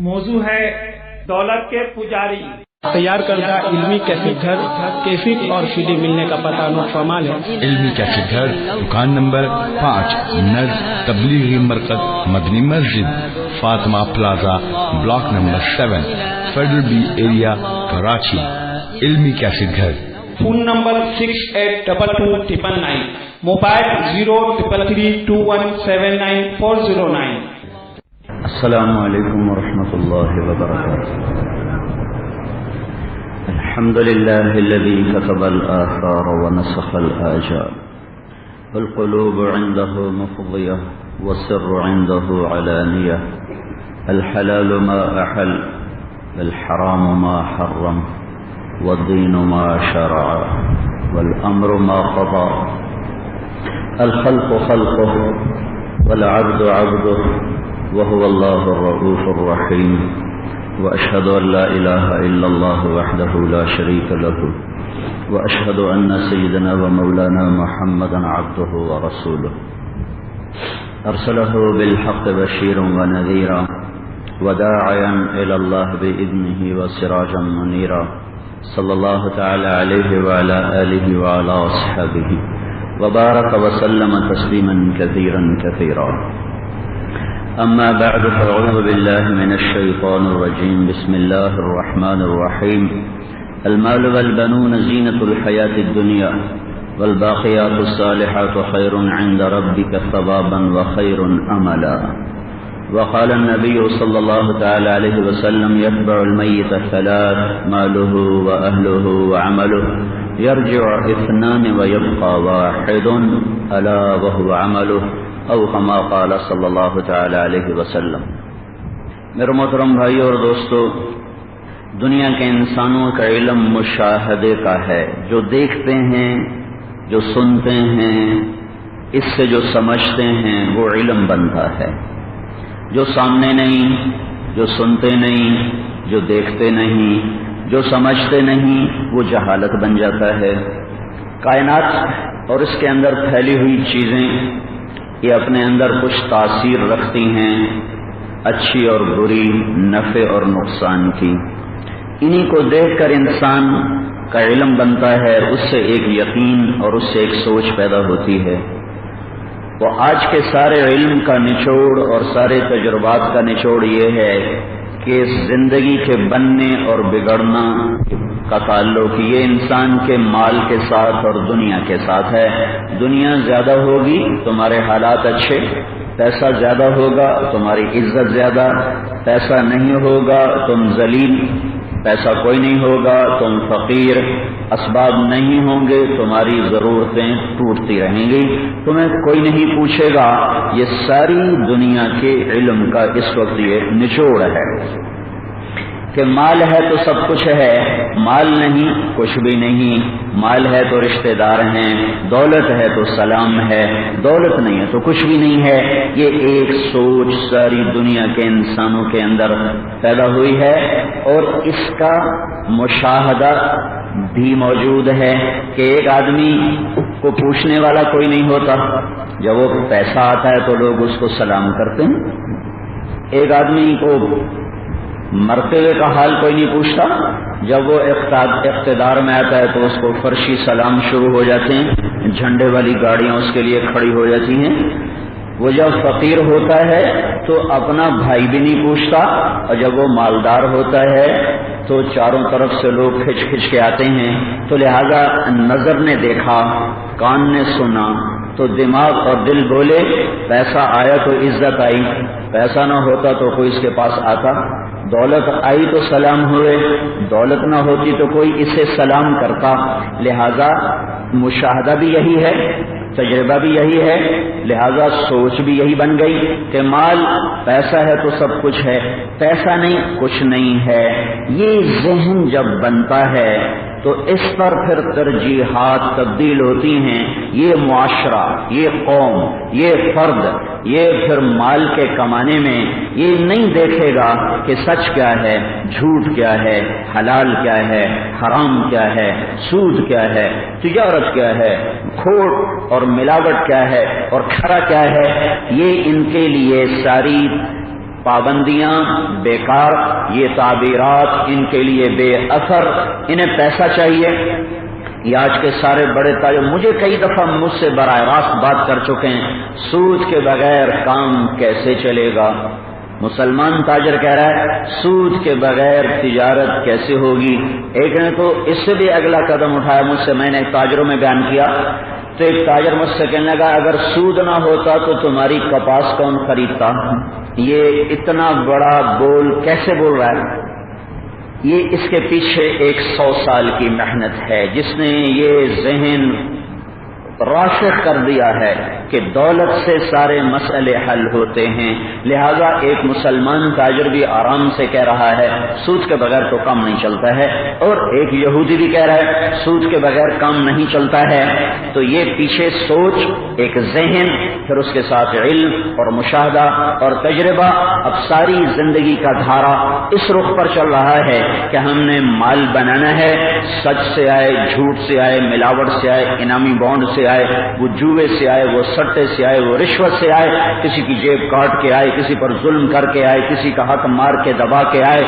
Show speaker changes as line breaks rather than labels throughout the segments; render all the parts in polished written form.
موضوع ہے دولت کے پجاری۔
تیار کردہ علمی کیسٹ گھر کیسٹ اور CD ملنے کا پتہ نوٹ فرمال ہے۔
علمی کیسٹ گھر، دکان نمبر 5، نز تبلیغی مرکز مدنی مسجد، Fatima plaza, block number 7، federal be area, Karachi. علمی کیسٹ گھر۔
Phone number 68222999، mobile 0333217949۔
السلام علیکم ورحمۃ اللہ وبرکاتہ۔ الحمد لله الذي كتب الآثار ونسخ الآجال، والقلوب عنده مفضية والسر عنده علانية، الحلال ما أحل والحرام ما حرم، والدين ما شرع والأمر ما قضى، الخلق خلقه والعبد عبده، وهو الله الرؤوف الرحيم، وأشهد أن لا إله إلا الله وحده لا شريك له، وأشهد أن سيدنا ومولانا محمدا عبده ورسوله، أرسله بالحق بشيرا ونذيرا وداعيا إلى الله بإذنه وسراجا منيرا، صلى الله تعالى عليه وعلى آله وعلى أصحابه وبارك وسلم تسليما كثيرا كثيرا. أما بعد، فأعوذ بالله من الشيطان الرجيم. بسم الله الرحمن الرحيم. المال والبنون زينة الحياة الدنيا، والباقيات الصالحات خير عند ربك ثوابا وخير أملا. وقال النبي صلى الله تعالى عليه وسلم: يتبع الميت ثلاث: ماله وأهله وعمله، يرجع اثنان ويبقى واحد، ألا وهو عمله، او کما قال صلی اللہ تعالی علیہ وسلم۔ میرے محترم بھائی اور دوستو، دنیا کے انسانوں کا علم مشاہدے کا ہے، جو دیکھتے ہیں، جو سنتے ہیں، اس سے جو سمجھتے ہیں وہ علم بنتا ہے۔ جو سامنے نہیں، جو سنتے نہیں، جو دیکھتے نہیں، جو سمجھتے نہیں، وہ جہالت بن جاتا ہے۔ کائنات اور اس کے اندر پھیلی ہوئی چیزیں یہ اپنے اندر کچھ تاثیر رکھتی ہیں، اچھی اور بری، نفع اور نقصان کی۔ انہی کو دیکھ کر انسان کا علم بنتا ہے، اس سے ایک یقین اور اس سے ایک سوچ پیدا ہوتی ہے۔ وہ آج کے سارے علم کا نچوڑ اور سارے تجربات کا نچوڑ یہ ہے کہ زندگی کے بننے اور بگڑنا کا تعلق یہ انسان کے مال کے ساتھ اور دنیا کے ساتھ ہے۔ دنیا زیادہ ہوگی تمہارے حالات اچھے، پیسہ زیادہ ہوگا تمہاری عزت زیادہ، پیسہ نہیں ہوگا تم ذلیل، پیسہ کوئی نہیں ہوگا تم فقیر، اسباب نہیں ہوں گے تمہاری ضرورتیں ٹوٹتی رہیں گی، تمہیں کوئی نہیں پوچھے گا۔ یہ ساری دنیا کے علم کا اس وقت یہ نچوڑ ہے کہ مال ہے تو سب کچھ ہے، مال نہیں کچھ بھی نہیں، مال ہے تو رشتہ دار ہیں، دولت ہے تو سلام ہے، دولت نہیں ہے تو کچھ بھی نہیں ہے۔ یہ ایک سوچ ساری دنیا کے انسانوں کے اندر پیدا ہوئی ہے، اور اس کا مشاہدہ بھی موجود ہے کہ ایک آدمی کو پوچھنے والا کوئی نہیں ہوتا، جب وہ پیسہ آتا ہے تو لوگ اس کو سلام کرتے ہیں۔ ایک آدمی کو مرتے ہوئے کا حال کوئی نہیں پوچھتا، جب وہ اقتدار میں آتا ہے تو اس کو فرشی سلام شروع ہو جاتے ہیں، جھنڈے والی گاڑیاں اس کے لیے کھڑی ہو جاتی ہیں۔ وہ جب فقیر ہوتا ہے تو اپنا بھائی بھی نہیں پوچھتا، اور جب وہ مالدار ہوتا ہے تو چاروں طرف سے لوگ کھچ کھچ کے آتے ہیں۔ تو لہذا نظر نے دیکھا، کان نے سنا، تو دماغ اور دل بولے پیسہ آیا تو عزت آئی، پیسہ نہ ہوتا تو کوئی اس کے پاس آتا، دولت آئی تو سلام ہوئے، دولت نہ ہوتی تو کوئی اسے سلام کرتا۔ لہذا مشاہدہ بھی یہی ہے، تجربہ بھی یہی ہے، لہذا سوچ بھی یہی بن گئی کہ مال، پیسہ ہے تو سب کچھ ہے، پیسہ نہیں کچھ نہیں ہے۔ یہ ذہن جب بنتا ہے تو اس پر پھر ترجیحات تبدیل ہوتی ہیں۔ یہ معاشرہ، یہ قوم، یہ فرد، یہ پھر مال کے کمانے میں یہ نہیں دیکھے گا کہ سچ کیا ہے، جھوٹ کیا ہے، حلال کیا ہے، حرام کیا ہے، سود کیا ہے، تجارت کیا ہے، کھوٹ اور ملاوٹ کیا ہے اور کھرا کیا ہے۔ یہ ان کے لیے ساری پابندیاں بیکار، یہ تعبیرات ان کے لیے بے اثر، انہیں پیسہ چاہیے۔ یہ آج کے سارے بڑے تاجر مجھے کئی دفعہ مجھ سے براہ راست بات کر چکے ہیں، سود کے بغیر کام کیسے چلے گا؟ مسلمان تاجر کہہ رہا ہے سود کے بغیر تجارت کیسے ہوگی؟ ایک نے تو اس سے بھی اگلا قدم اٹھایا مجھ سے، میں نے تاجروں میں بیان کیا تو ایک تاجر مجھ سے کہنے لگا اگر سود نہ ہوتا تو تمہاری کپاس کون خریدتا؟ یہ اتنا بڑا بول کیسے بول رہا ہے؟ یہ اس کے پیچھے 100 سال کی محنت ہے جس نے یہ ذہن راسخ کر دیا ہے کہ دولت سے سارے مسئلے حل ہوتے ہیں، لہذا ایک مسلمان تاجر بھی آرام سے کہہ رہا ہے سود کے بغیر تو کام نہیں چلتا ہے، اور ایک یہودی بھی کہہ رہا ہے سود کے بغیر کام نہیں چلتا ہے۔ تو یہ پیچھے سوچ، ایک ذہن، پھر اس کے ساتھ علم اور مشاہدہ اور تجربہ، اب ساری زندگی کا دھارا اس رخ پر چل رہا ہے کہ ہم نے مال بنانا ہے، سچ سے آئے، جھوٹ سے آئے، ملاوٹ سے آئے، انعامی بانڈ سے آئے، وہ جوئے سے آئے، وہ سٹے سے آئے، وہ رشوت سے آئے، کسی کی جیب کاٹ کے آئے، کسی پر ظلم کر کے آئے، کسی کا حق مار کے دبا کے آئے،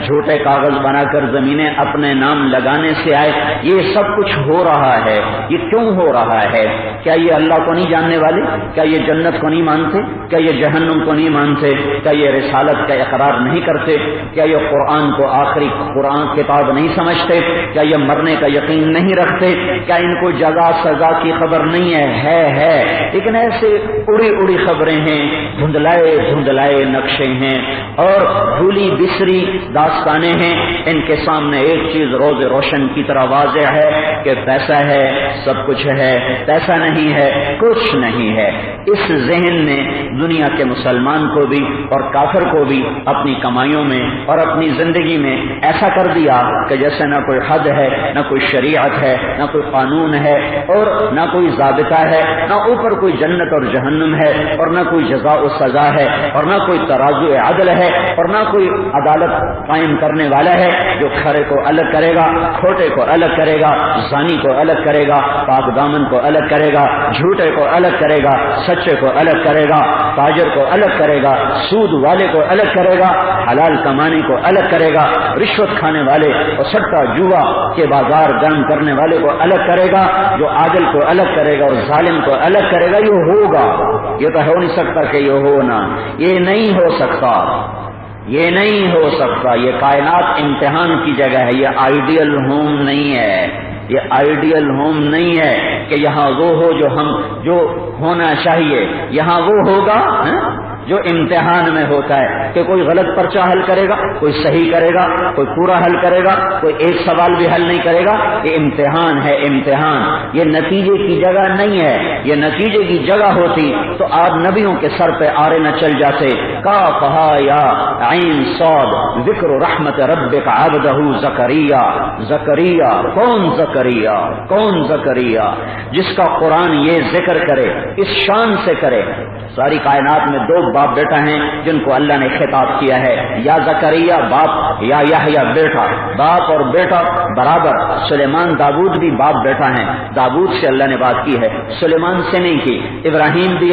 جھوٹے کاغذ بنا کر زمینیں اپنے نام لگانے سے آئے۔ یہ سب کچھ ہو رہا ہے، یہ کیوں ہو رہا ہے؟ کیا یہ اللہ کو نہیں جاننے والے؟ کیا یہ جنت کو نہیں مانتے؟ کیا یہ جہنم کو نہیں مانتے؟ کیا یہ رسالت کا اقرار نہیں کرتے؟ کیا یہ قرآن کو آخری قرآن کتاب نہیں سمجھتے؟ کیا یہ مرنے کا یقین نہیں رکھتے؟ کیا ان کو جزا سزا کی خبر نہیں ہے لیکن ایسے اڑی اڑی خبریں ہیں، دھندلائے دھندلائے نقشے ہیں اور بھولی بسری داستانیں ہیں۔ ان کے سامنے ایک چیز روز روشن کی طرح واضح ہے کہ پیسہ ہے، سب کچھ ہے، پیسہ نہیں ہے کچھ نہیں ہے۔ اس ذہن نے دنیا کے مسلمان کو بھی اور کافر کو بھی اپنی کمائیوں میں اور اپنی زندگی میں ایسا کر دیا کہ جیسے نہ کوئی حد ہے، نہ کوئی شریعت ہے، نہ کوئی قانون ہے، اور نہ کوئی ضابطہ ہے، نہ اوپر کوئی جنت اور جہنم ہے، اور نہ کوئی جزا و سزا ہے، اور نہ کوئی ترازو عدل ہے، اور نہ کوئی عدالت قائم کرنے والا ہے جو کھرے کو الگ کرے گا، کھوٹے کو الگ کرے گا، زانی کو الگ کرے گا، پاک دامن کو الگ کرے گا، جھوٹے کو الگ کرے گا، سچے کو الگ کرے گا، تاجر کو الگ کرے گا، سود والے کو الگ کرے گا، حلال کمانے کو الگ کرے گا، رشوت کھانے والے اور سٹا جوا کے بازار گرم کرنے والے کو الگ کرے گا، جو عادل کو الگ کرے گا اور ظالم کو الگ کرے گا۔ یہ ہوگا، یہ تو ہو نہیں سکتا کہ یہ ہونا، یہ نہیں ہو سکتا، یہ نہیں ہو سکتا۔ یہ کائنات امتحان کی جگہ ہے، یہ آئیڈیل ہوم نہیں ہے، یہ آئیڈیل ہوم نہیں ہے کہ یہاں وہ ہو جو ہونا چاہیے، یہاں وہ ہوگا جو امتحان میں ہوتا ہے کہ کوئی غلط پرچہ حل کرے گا، کوئی صحیح کرے گا، کوئی پورا حل کرے گا، کوئی ایک سوال بھی حل نہیں کرے گا۔ یہ امتحان ہے، امتحان، یہ نتیجے کی جگہ نہیں ہے۔ یہ نتیجے کی جگہ ہوتی تو آج نبیوں کے سر پہ آرے نہ چل جاتے۔ کاف ہا یا عین صاد ذکر رحمت ربک عبدہ زکریا۔ زکریا کون؟ زکریا کون؟ زکریا جس کا قرآن یہ ذکر کرے، اس شان سے کرے۔ ساری کائنات میں دو باپ بیٹا ہیں جن کو اللہ نے خطاب کیا ہے، یا زکریا باپ، یا یحییٰ بیٹا۔ باپ اور بیٹا برابر۔ سلیمان داؤد بھی باپ بیٹا ہیں، داؤد سے اللہ نے بات کی ہے، سلیمان سے نہیں کی۔ ابراہیم بھی،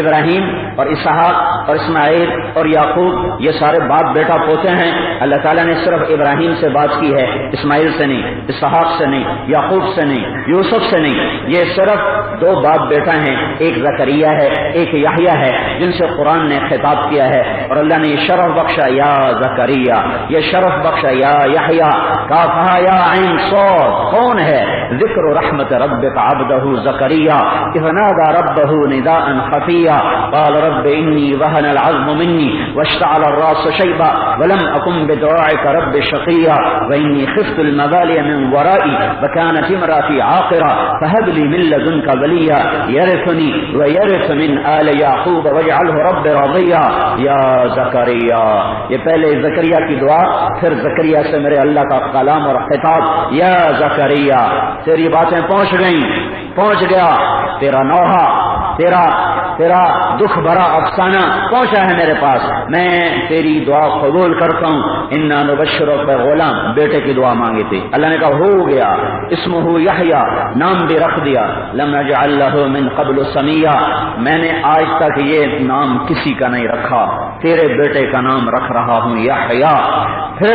ابراہیم اور اسحاق اور اسماعیل اور یعقوب یہ سارے باپ بیٹا پوتے ہیں۔ اللہ تعالیٰ نے صرف ابراہیم سے بات کی ہے، اسماعیل سے نہیں، اسحاق سے نہیں، یعقوب سے نہیں، یوسف سے نہیں۔ یہ صرف دو باپ بیٹا ہیں، ایک زکریا ہے، ایک یحییٰ ہے، جن سے قرآن نے خطاب کیا ہے، اور اللہ نے یہ شرف بخشا یا زکریا، یہ شرف بخشا یا یحییٰ۔ کافہا یا عین صاد کون ہے؟ ذکر رحمت ربک عبدہ زکریا اذ نادى ربہ نداء خفیا قال رب انی وهن العظم منی واشتعل الراس شیبا ولم اکن بدعائک رب شقیا وانی خفت الموالي من ورائي وكانت امرأتي عاقرا فهب لي من لدنك وليا يرثني ويرث من آل يعقوب واجعله رب رضيا یا زکریا۔ یہ پہلے زکریا کی دعا، پھر زکریا سے میرے اللہ کا کلام اور خطاب، یا زکریا تیری باتیں پہنچ گئیں، پہنچ گیا تیرا نوحہ، تیرا تیرا دکھ بھرا افسانہ پہنچا ہے میرے پاس، میں تیری دعا قبول کرتا ہوں۔ انا نبشرک بغلام، بیٹے کی دعا مانگی تھی، اللہ نے کہا ہو گیا، اسمہ یحییٰ، نام بھی رکھ دیا، لم نجعل لہ من قبل سمیہ، میں نے آج تک یہ نام کسی کا نہیں رکھا، تیرے بیٹے کا نام رکھ رہا ہوں یحییٰ۔ پھر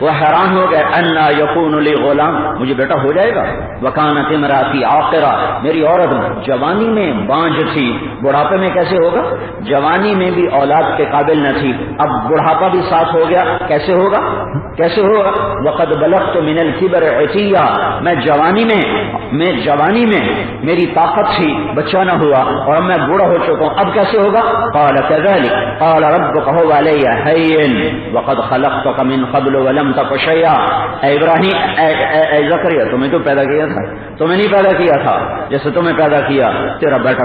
وہ حیران ہو گئے، انا یکون لی غلام، مجھے بیٹا ہو جائے گا، وکانت امراتی عاقرہ، میری عورت جوانی میں بانجھ تھی، بڑھاپے میں کیسے ہوگا؟ جوانی میں بھی اولاد کے قابل نہ تھی، اب بڑھاپا بھی ساتھ ہو گیا، کیسے ہوگا؟ وقد بلغت من الکبر عتیہ، میں جوانی میں میری طاقت تھی، بچہ نہ ہوا، اور میں بوڑھا ہو چکا ہوں، اب کیسے ہوگا؟ قال كذلك قال ربك هو علي هين وقد خلقتك من قبل ولم تك شيئا۔ اے ابراہیم، اے زکریا، تمہیں تو پیدا کیا تھا، تمہیں نہیں پیدا کیا تھا، جیسے تمہیں پیدا کیا تیرا بیٹا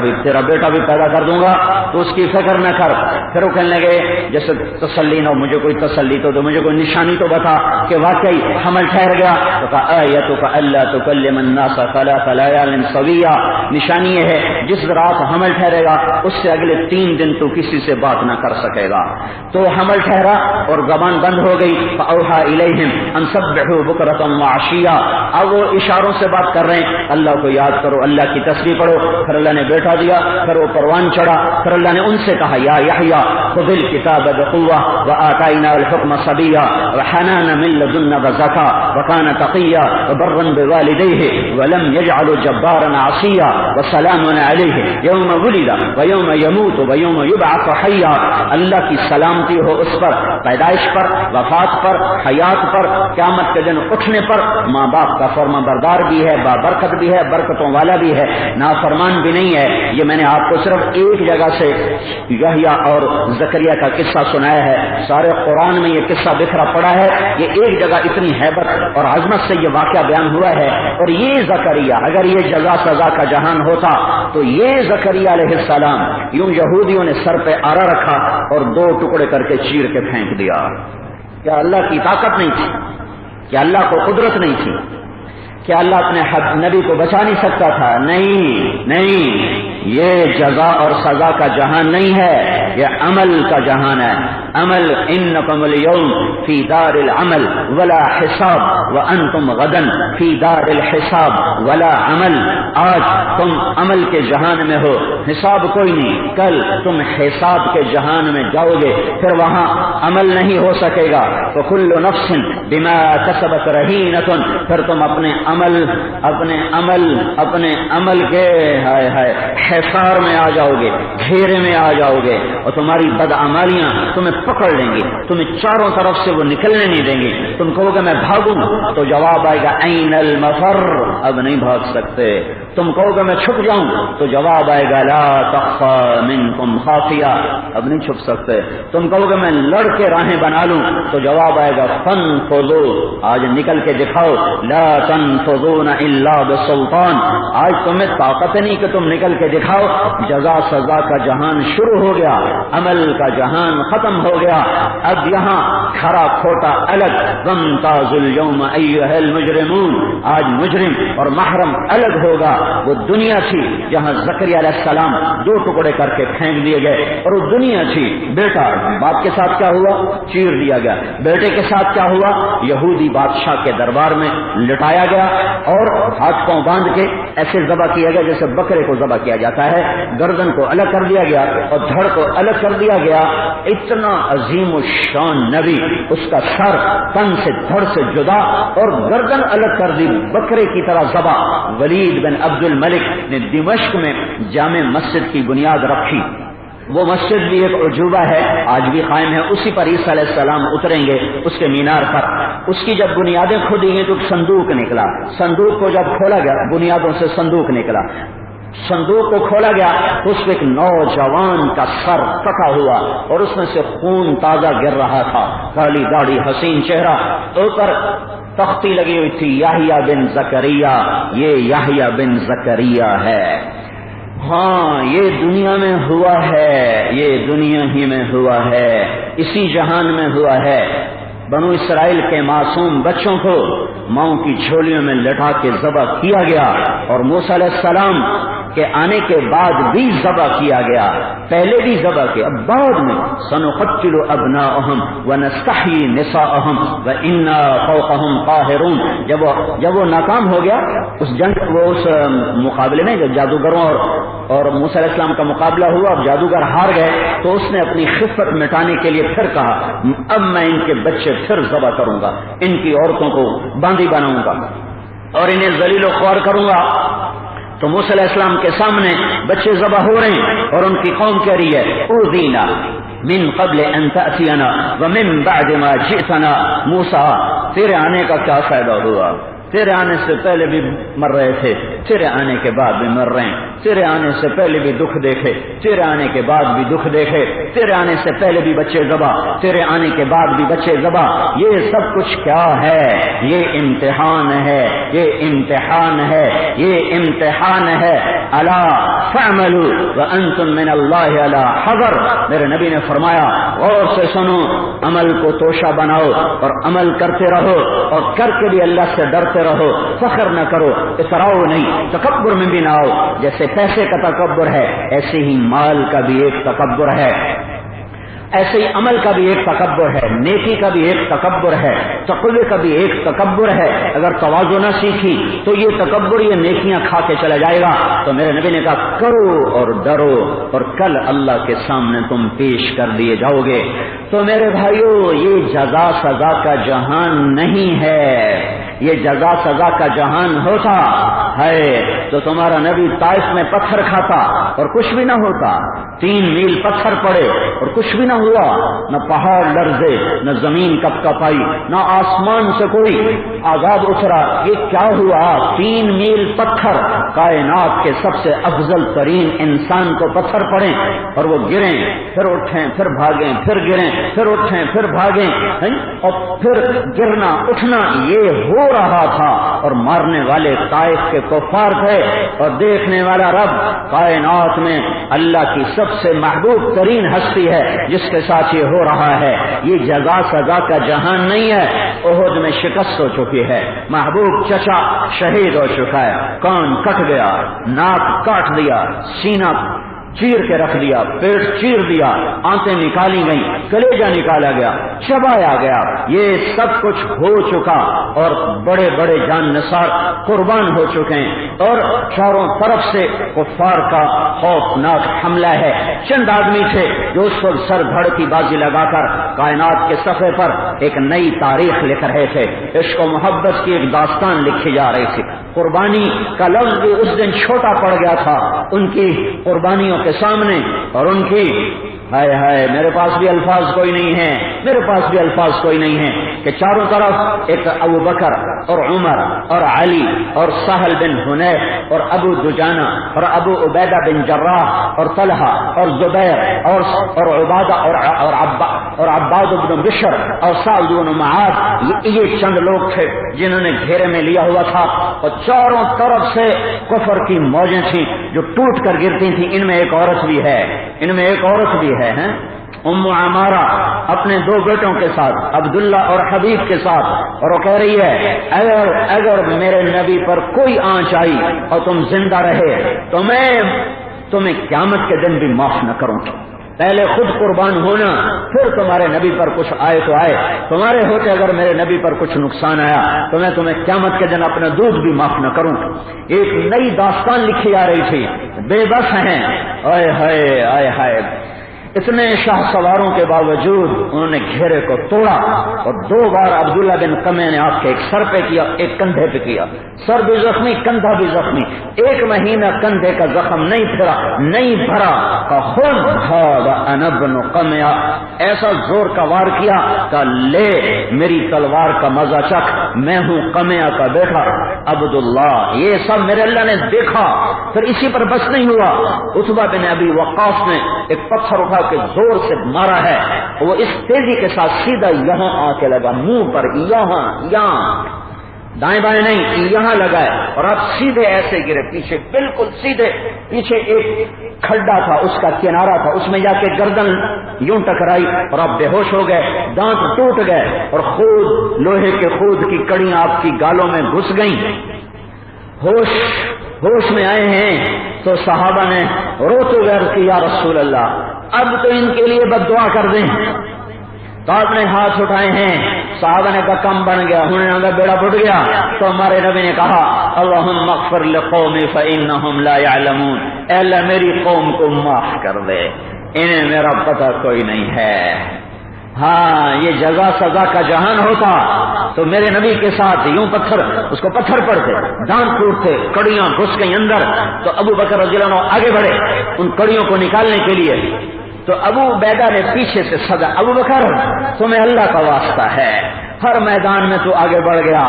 بھی پیدا کر دوں گا، تو اس کی فکر نہ کر۔ پھر وہ کہنے لگے جیسے تسلی نہ ہو، مجھے کوئی تسلی تو دو، مجھے کوئی نشانی تو بتا کہ واقعی حمل ٹھہر گیا۔ تو کہا آیتک الا تکلم الناس ثلاث لیال سویا، نشانی یہ ہے جس رات حمل ٹھہرے گا اس سے اگلے 3 دن تو کسی سے بات نہ کر سکے گا۔ تو حمل ٹھہرا اور زبان بند ہو گئی، فاوحى الیہم ان سبحوا بکرۃ وعشیا، اب وہ اشاروں سے بات کر رہے ہیں، اللہ کو یاد کرو، اللہ کی تسبیح پڑھو۔ پھر اللہ نے بیٹا دیا، پھر وہ پروان چڑھا، پھر اللہ نے ان سے کہا یا یحییٰ خذ الکتاب بقوة وآتیناه الحکم صبیا وحنانا من لدنا وزکا وکان تقیا وبرا بوالدیہ ولم یجعل جبارا عصیا وسلام علیہ یوم ولد ویوم یموت ویوم یبعث حیا، اللہ کی سلامتی ہو اس پر، پیدائش پر، وفات پر، حیات پر، قیامت کے دن اٹھنے پر۔ ماں باپ کا فرما بردار بھی ہے، بابرکت بھی ہے، برکتوں والا بھی ہے، نافرمان بھی نہیں ہے۔ یہ میں نے آپ کو صرف ایک جگہ سے یحییٰ اور زکریا کا قصہ سنایا ہے، سارے قرآن میں یہ قصہ بکھرا پڑا ہے، یہ ایک جگہ اتنی ہیبت اور عظمت سے یہ واقعہ بیان ہوا ہے۔ اور یہ زکریا، اگر یہ جزا سزا کا جہان ہوتا تو یہ زکریا علیہ السلام یوں یہودیوں نے سر پہ آرا رکھا اور 2 ٹکڑے کر کے چیر کے پھینک دیا۔ کیا اللہ کی طاقت نہیں تھی؟ کیا اللہ کو قدرت نہیں تھی؟ کیا اللہ اپنے نبی کو بچا نہیں سکتا تھا؟ نہیں، یہ جزا اور سزا کا جہان نہیں ہے، یہ عمل کا جہان ہے۔ عمل، انکم اليوم فی دار العمل ولا حساب وانتم غدا فی دار الحساب ولا عمل، آج تم عمل کے جہان میں ہو، حساب کوئی نہیں، کل تم حساب کے جہان میں جاؤ گے، پھر وہاں عمل نہیں ہو سکے گا۔ وکل نفس بما کسبت رہینۃ، پھر تم اپنے عمل کے حصار میں آ جاؤ گے، گھیرے میں آ جاؤ گے، اور تمہاری بدعمالیاں تمہیں پکڑ لیں گی، تمہیں چاروں طرف سے وہ نکلنے نہیں دیں گی۔ تم کہو گے میں بھاگوں، تو جواب آئے گا این المفر، اب نہیں بھاگ سکتے۔ تم کہو گے میں چھپ جاؤں، تو جواب آئے گا لا تخفى منکم خافیہ، اب نہیں چھپ سکتے۔ تم کہو گے میں لڑ کے راہیں بنا لوں، تو جواب آئے گا فانفذوا، آج نکل کے دکھاؤ، لا تنفذون الا بسلطان، آج تمہیں طاقت نہیں کہ تم نکل کے دکھاؤ۔ جزا سزا کا جہان شروع ہو گیا، عمل کا جہان ختم ہو گیا، اب یہاں کھرا کھوٹا الگ، وامتازوا اليوم ایھا المجرمون، آج مجرم اور محرم الگ ہوگا۔ وہ دنیا تھی جہاں زکریا علیہ السلام 2 ٹکڑے کر کے پھینک دیے گئے، اور وہ دنیا تھی بیٹا، باپ کے ساتھ کیا ہوا؟ چیر دیا گیا۔ بیٹے کے ساتھ کیا ہوا؟ یہودی بادشاہ کے دربار میں لٹایا گیا اور ہاتھ پاؤں باندھ کے ایسے ذبح کیا گیا جیسے بکرے کو ذبح کیا جاتا ہے، گردن کو الگ کر دیا گیا اور دھڑ کو الگ کر دیا گیا۔ اتنا عظیم الشان نبی، اس کا سر تن سے دھڑ سے جدا اور گردن الگ کر دی، بکرے کی طرح ذبح۔ ولید بن عبد الملک نے دمشق میں جامع مسجد کی بنیاد رکھی، وہ مسجد بھی ایک عجوبہ ہے، آج بھی قائم ہے، اسی پر عیسیٰ علیہ السلام اتریں گے اس کے مینار پر۔ اس کی جب بنیادیں کھودی گئی تو صندوق نکلا، صندوق کو جب کھولا گیا بنیادوں سے صندوق نکلا، صندوق کو کھولا گیا تو اس میں ایک نوجوان کا سر کٹا ہوا اور اس میں سے خون تازہ گر رہا تھا، کالی داڑھی، حسین چہرہ، اوپر تختی لگی ہوئی تھی یحییٰ بن زکریا، یہ یحییٰ بن زکریا ہے۔ ہاں یہ دنیا میں ہوا ہے، یہ دنیا ہی میں ہوا ہے، اسی جہان میں ہوا ہے۔ بنو اسرائیل کے معصوم بچوں کو ماؤں کی جھولیوں میں لٹا کے ذبح کیا گیا، اور موسیٰ علیہ السلام کہ آنے کے بعد بھی ذبح کیا گیا، پہلے بھی ذبح کیا، اب بعد میں سنقتل ابناءهم ونستحيي نساءهم وانا فوقهم قاهرون، جب وہ ناکام ہو گیا اس جنگ، وہ اس مقابلے میں جب جادوگروں اور موسیٰ علیہ السلام کا مقابلہ ہوا، اب جادوگر ہار گئے تو اس نے اپنی خفت مٹانے کے لیے پھر کہا اب میں ان کے بچے پھر ذبح کروں گا، ان کی عورتوں کو باندھی بناؤں گا اور انہیں ذلیل و خوار کروں گا۔ تو موسیٰ علیہ السلام کے سامنے بچے ذبح ہو رہے ہیں اور ان کی قوم کہہ رہی ہے اوذینا من قبل ان تأتینا ومن بعد ما جئتنا، موسیٰ تیرے آنے کا کیا فائدہ ہوا؟ تیرے آنے سے پہلے بھی مر رہے تھے، تیرے آنے کے بعد بھی مر رہے ہیں، تیرے آنے سے پہلے بھی دکھ دیکھے، تیرے آنے کے بعد بھی دکھ دیکھے، تیرے آنے سے پہلے بھی بچے ذبح، تیرے آنے کے بعد بھی بچے ذبح، یہ سب کچھ کیا ہے؟ یہ امتحان ہے، یہ امتحان ہے، یہ امتحان ہے۔ الا فاعملوا وانتم من اللہ علی حذر، میرے نبی نے فرمایا غور سے سنو، عمل کو توشہ بناؤ اور عمل کرتے رہو اور کر کے بھی اللہ سے ڈرتے رہو، فخر نہ کرو، اسراؤ نہیں، تکبر میں بھی نہ آؤ، جیسے پیسے کا تکبر ہے ایسے ہی مال کا بھی ایک تکبر ہے، ایسے ہی عمل کا بھی ایک تکبر ہے، نیکی کا بھی ایک تکبر ہے، تقوی کا بھی ایک تکبر ہے۔ اگر تواضع نہ سیکھی تو یہ تکبر یہ نیکیاں کھا کے چلا جائے گا۔ تو میرے نبی نے کہا کرو اور ڈرو اور کل اللہ کے سامنے تم پیش کر دیے جاؤ گے۔ تو میرے بھائیو یہ جزا سزا کا جہان نہیں ہے، یہ جزا سزا کا جہان ہوتا ہے تو تمہارا نبی طائف میں پتھر کھاتا اور کچھ بھی نہ ہوتا، 3 میل پتھر پڑے اور کچھ بھی نہ ہوا، نہ پہاڑ لرزے، نہ زمین کپ کپائی، نہ آسمان سے کوئی عذاب اترا، یہ کیا ہوا؟ 3 میل پتھر، کائنات کے سب سے افضل ترین انسان کو پتھر پڑے اور وہ گریں پھر اٹھیں پھر بھاگیں پھر گریں پھر اٹھیں پھر بھاگیں اور پھر گرنا اٹھنا یہ ہو رہا تھا، اور مارنے والے طائف کے کفار تھے اور دیکھنے والا رب کائنات میں اللہ کی سب سے محبوب ترین ہستی ہے جس کے ساتھ یہ ہو رہا ہے۔ یہ جزا سزا کا جہان نہیں ہے۔ احد میں شکست ہو چکی ہے، محبوب چچا شہید ہو چکا ہے، کان کٹ گیا، ناک کاٹ دیا، سینہ چیر کے رکھ دیا، پیٹ چیر دیا، آنتیں نکالی گئیں، کلیجہ نکالا گیا، چبایا گیا، یہ سب کچھ ہو چکا اور بڑے بڑے جان نثار قربان ہو چکے ہیں اور چاروں طرف سے کفار کا خوفناک حملہ ہے۔ چند آدمی تھے جو اس وقت سر دھڑ کی بازی لگا کر کائنات کے صفحے پر ایک نئی تاریخ لکھ رہے تھے، عشق و محبت کی ایک داستان لکھی جا رہی تھی۔ قربانی کا لفظ بھی اس دن چھوٹا پڑ گیا تھا ان کی قربانیوں کے سامنے اور ان کی ہائے ہائے میرے پاس بھی الفاظ کوئی نہیں ہے، میرے پاس بھی الفاظ کوئی نہیں ہے کہ چاروں طرف ایک ابو بکر اور عمر اور علی اور سہل بن حنیف اور ابو دجانہ اور ابو عبیدہ بن جراح اور طلحہ اور زبیر اور عبادہ اور عباد بن بشر اور سعد بن معاذ، یہ چند لوگ تھے جنہوں نے گھیرے میں لیا ہوا تھا اور چاروں طرف سے کفر کی موجیں تھیں جو ٹوٹ کر گرتی تھیں۔ ان میں ایک عورت بھی ہے، ان میں ایک عورت بھی ہے ام عمارہ اپنے 2 بیٹوں کے ساتھ، عبداللہ اور حبیب کے ساتھ، اور وہ کہہ رہی ہے اگر میرے نبی پر کوئی آنچ آئی اور تم زندہ رہے تو میں تمہیں قیامت کے دن بھی معاف نہ کروں گی۔ پہلے خود قربان ہونا، پھر تمہارے نبی پر کچھ آئے تو آئے، تمہارے ہوتے اگر میرے نبی پر کچھ نقصان آیا تو میں تمہیں قیامت کے دن اپنا دودھ بھی معاف نہ کروں۔ ایک نئی داستان لکھی جا رہی تھی، بے بس ہیں، آئے ہائے آئے ہائے، اتنے شاہ سواروں کے باوجود انہوں نے گھیرے کو توڑا اور 2 بار عبداللہ بن قمع نے آپ کے ایک سر پہ کیا، ایک کندھے پہ کیا، سر بھی زخمی کندھا بھی زخمی، 1 مہینہ کندھے کا زخم نہیں پھرا نہیں بھرا کہ خود انا ابن قمع، ایسا زور کا وار کیا کہ لے میری تلوار کا مزہ چکھ، میں ہوں قمع کا بیٹا عبداللہ۔ یہ سب میرے اللہ نے دیکھا۔ پھر اسی پر بس نہیں ہوا، عتبہ بن ابی وقاص نے ایک پتھر اٹھا کے زور سے مارا ہے، وہ اس تیزی کے ساتھ سیدھا یہاں آ کے لگا، منہ پر، یہاں دائیں بائیں نہیں، یہاں لگا ہے اور آپ سیدھے ایسے گرے پیچھے، بالکل سیدھے پیچھے۔ ایک کھڈا تھا، اس کا کنارہ تھا، اس میں جا کے گردن یوں ٹکرائی اور آپ بے ہوش ہو گئے، دانت ٹوٹ گئے اور خود لوہے کے خود کی کڑیاں آپ کی گالوں میں گھس گئیں۔ ہوش میں آئے ہیں
تو صحابہ نے روتے ہوئے عرض کی یا رسول اللہ اب تو ان کے لیے بد دعا کر دیں. تو آپ نے ہاتھ اٹھائے ہیں, صحابہ نے کہا کم بن گیا, انہوں نے بیڑا پھٹ گیا. تو ہمارے نبی نے کہا اللہم اغفر لقومی فإنہم لا یعلمون, اے اللہ میری قوم کو معاف کر دے, انہیں میرا پتہ کوئی نہیں ہے. ہاں یہ جزا سزا کا جہان ہوتا تو میرے نبی کے ساتھ یوں پتھر اس کو پتھر پڑتے, دانت ٹوٹتے, کڑیاں گھس گئی اندر. تو ابو بکر رضی اللہ عنہ آگے بڑھے ان کڑیوں کو نکالنے کے لیے. تو ابو عبیدہ نے پیچھے سے سدا, ابو بکر تمہیں اللہ کا واسطہ ہے, ہر میدان میں تو آگے بڑھ گیا,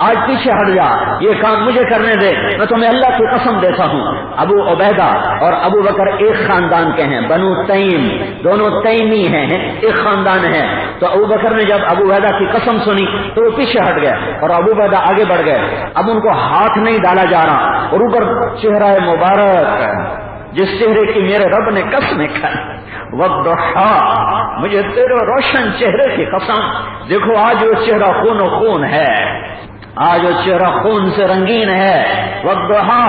آج پیچھے ہٹ جا, یہ کام مجھے کرنے دے, میں تمہیں اللہ کی قسم دیتا ہوں. ابو عبیدہ اور ابو بکر ایک خاندان کے ہیں, بنو تیم, دونوں تیمی ہیں, ایک خاندان ہے. تو ابو بکر نے جب ابو عبیدہ کی قسم سنی تو وہ پیچھے ہٹ گئے اور ابو عبیدہ آگے بڑھ گئے. اب ان کو ہاتھ نہیں ڈالا جا رہا اور اوپر چہرہ مبارک جس چہرے کی میرے رب نے قسمیں کھائی, والضحا, مجھے تیرے روشن چہرے کی قسم, دیکھو آج وہ چہرہ خون و خون ہے, آج وہ چہرہ خون سے رنگین ہے. والضحا,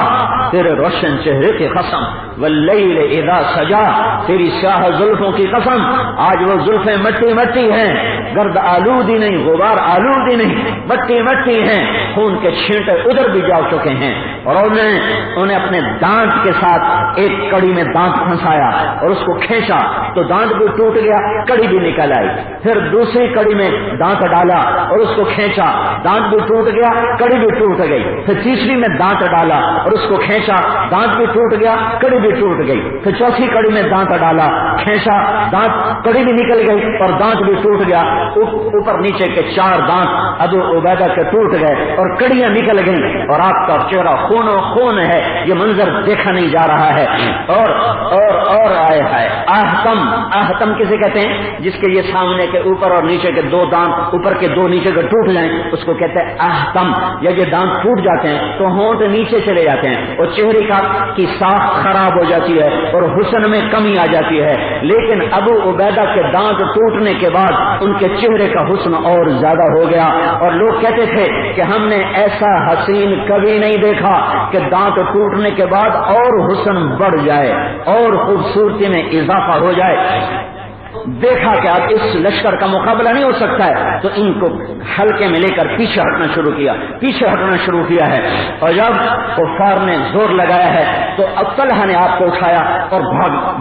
تیرے روشن چہرے کی قسم. واللیل اذا سجا, تیری سیاہ زلفوں کی قسم, آج وہ زلفیں مٹی مٹی ہیں, گرد آلودی نہیں, غبار آلودی نہیں, مٹی مٹی ہیں, خون کے چھینٹے ادھر بھی جا چکے ہیں. اور انہیں اپنے دانت کے ساتھ ایک کڑی میں دانت پھنسایا اور اس کو کھینچا تو دانت بھی ٹوٹ گیا, کڑی بھی نکل آئی. پھر دوسری کڑی میں دانت ڈالا اور اس کو کھینچا, دانت بھی ٹوٹ گیا, کڑی بھی ٹوٹ گئی. پھر تیسری میں دانت ڈالا اور اس کو کھینچا, دانت بھی ٹوٹ گیا, کڑی بھی ٹوٹ گئی. پھر چوتھی کڑی میں دانت ڈالا, کھینچا, دانت, کڑی بھی نکل گئی اور دانت بھی ٹوٹ گیا. اوپر نیچے کے 4 دانت ابو عبیدہ کے ٹوٹ گئے اور کڑیاں نکل گئیں اور آپ کا چہرہ خون و خون ہے. یہ منظر دیکھا نہیں جا رہا ہے. اور آئے ہے احتم, احتم کسے کہتے ہیں جس کے یہ سامنے کے اوپر اور نیچے کے 2 دانت, اوپر کے 2 نیچے کے ٹوٹ جائیں, اس کو کہتے ہیں احتم. یا یہ دانت ٹوٹ جاتے ہیں تو ہونٹ نیچے چلے جاتے ہیں اور چہرے کی ساخت خراب ہو جاتی ہے اور حسن میں کمی آ جاتی ہے. لیکن ابو عبیدہ کے دانت ٹوٹنے کے بعد ان کے چہرے کا حسن اور زیادہ ہو گیا اور لوگ کہتے تھے کہ ہم نے ایسا حسین کبھی نہیں دیکھا کہ دانت ٹوٹنے کے بعد اور حسن بڑھ جائے اور خوبصورتی میں اضافہ ہو جائے. دیکھا کہ اب اس لشکر کا مقابلہ نہیں ہو سکتا ہے تو ان کو حلقے میں لے کر پیچھے ہٹنا شروع کیا, پیچھے ہٹنا شروع کیا ہے. اور جب کفار نے زور لگایا ہے تو اب طلحہ نے آپ کو اٹھایا اور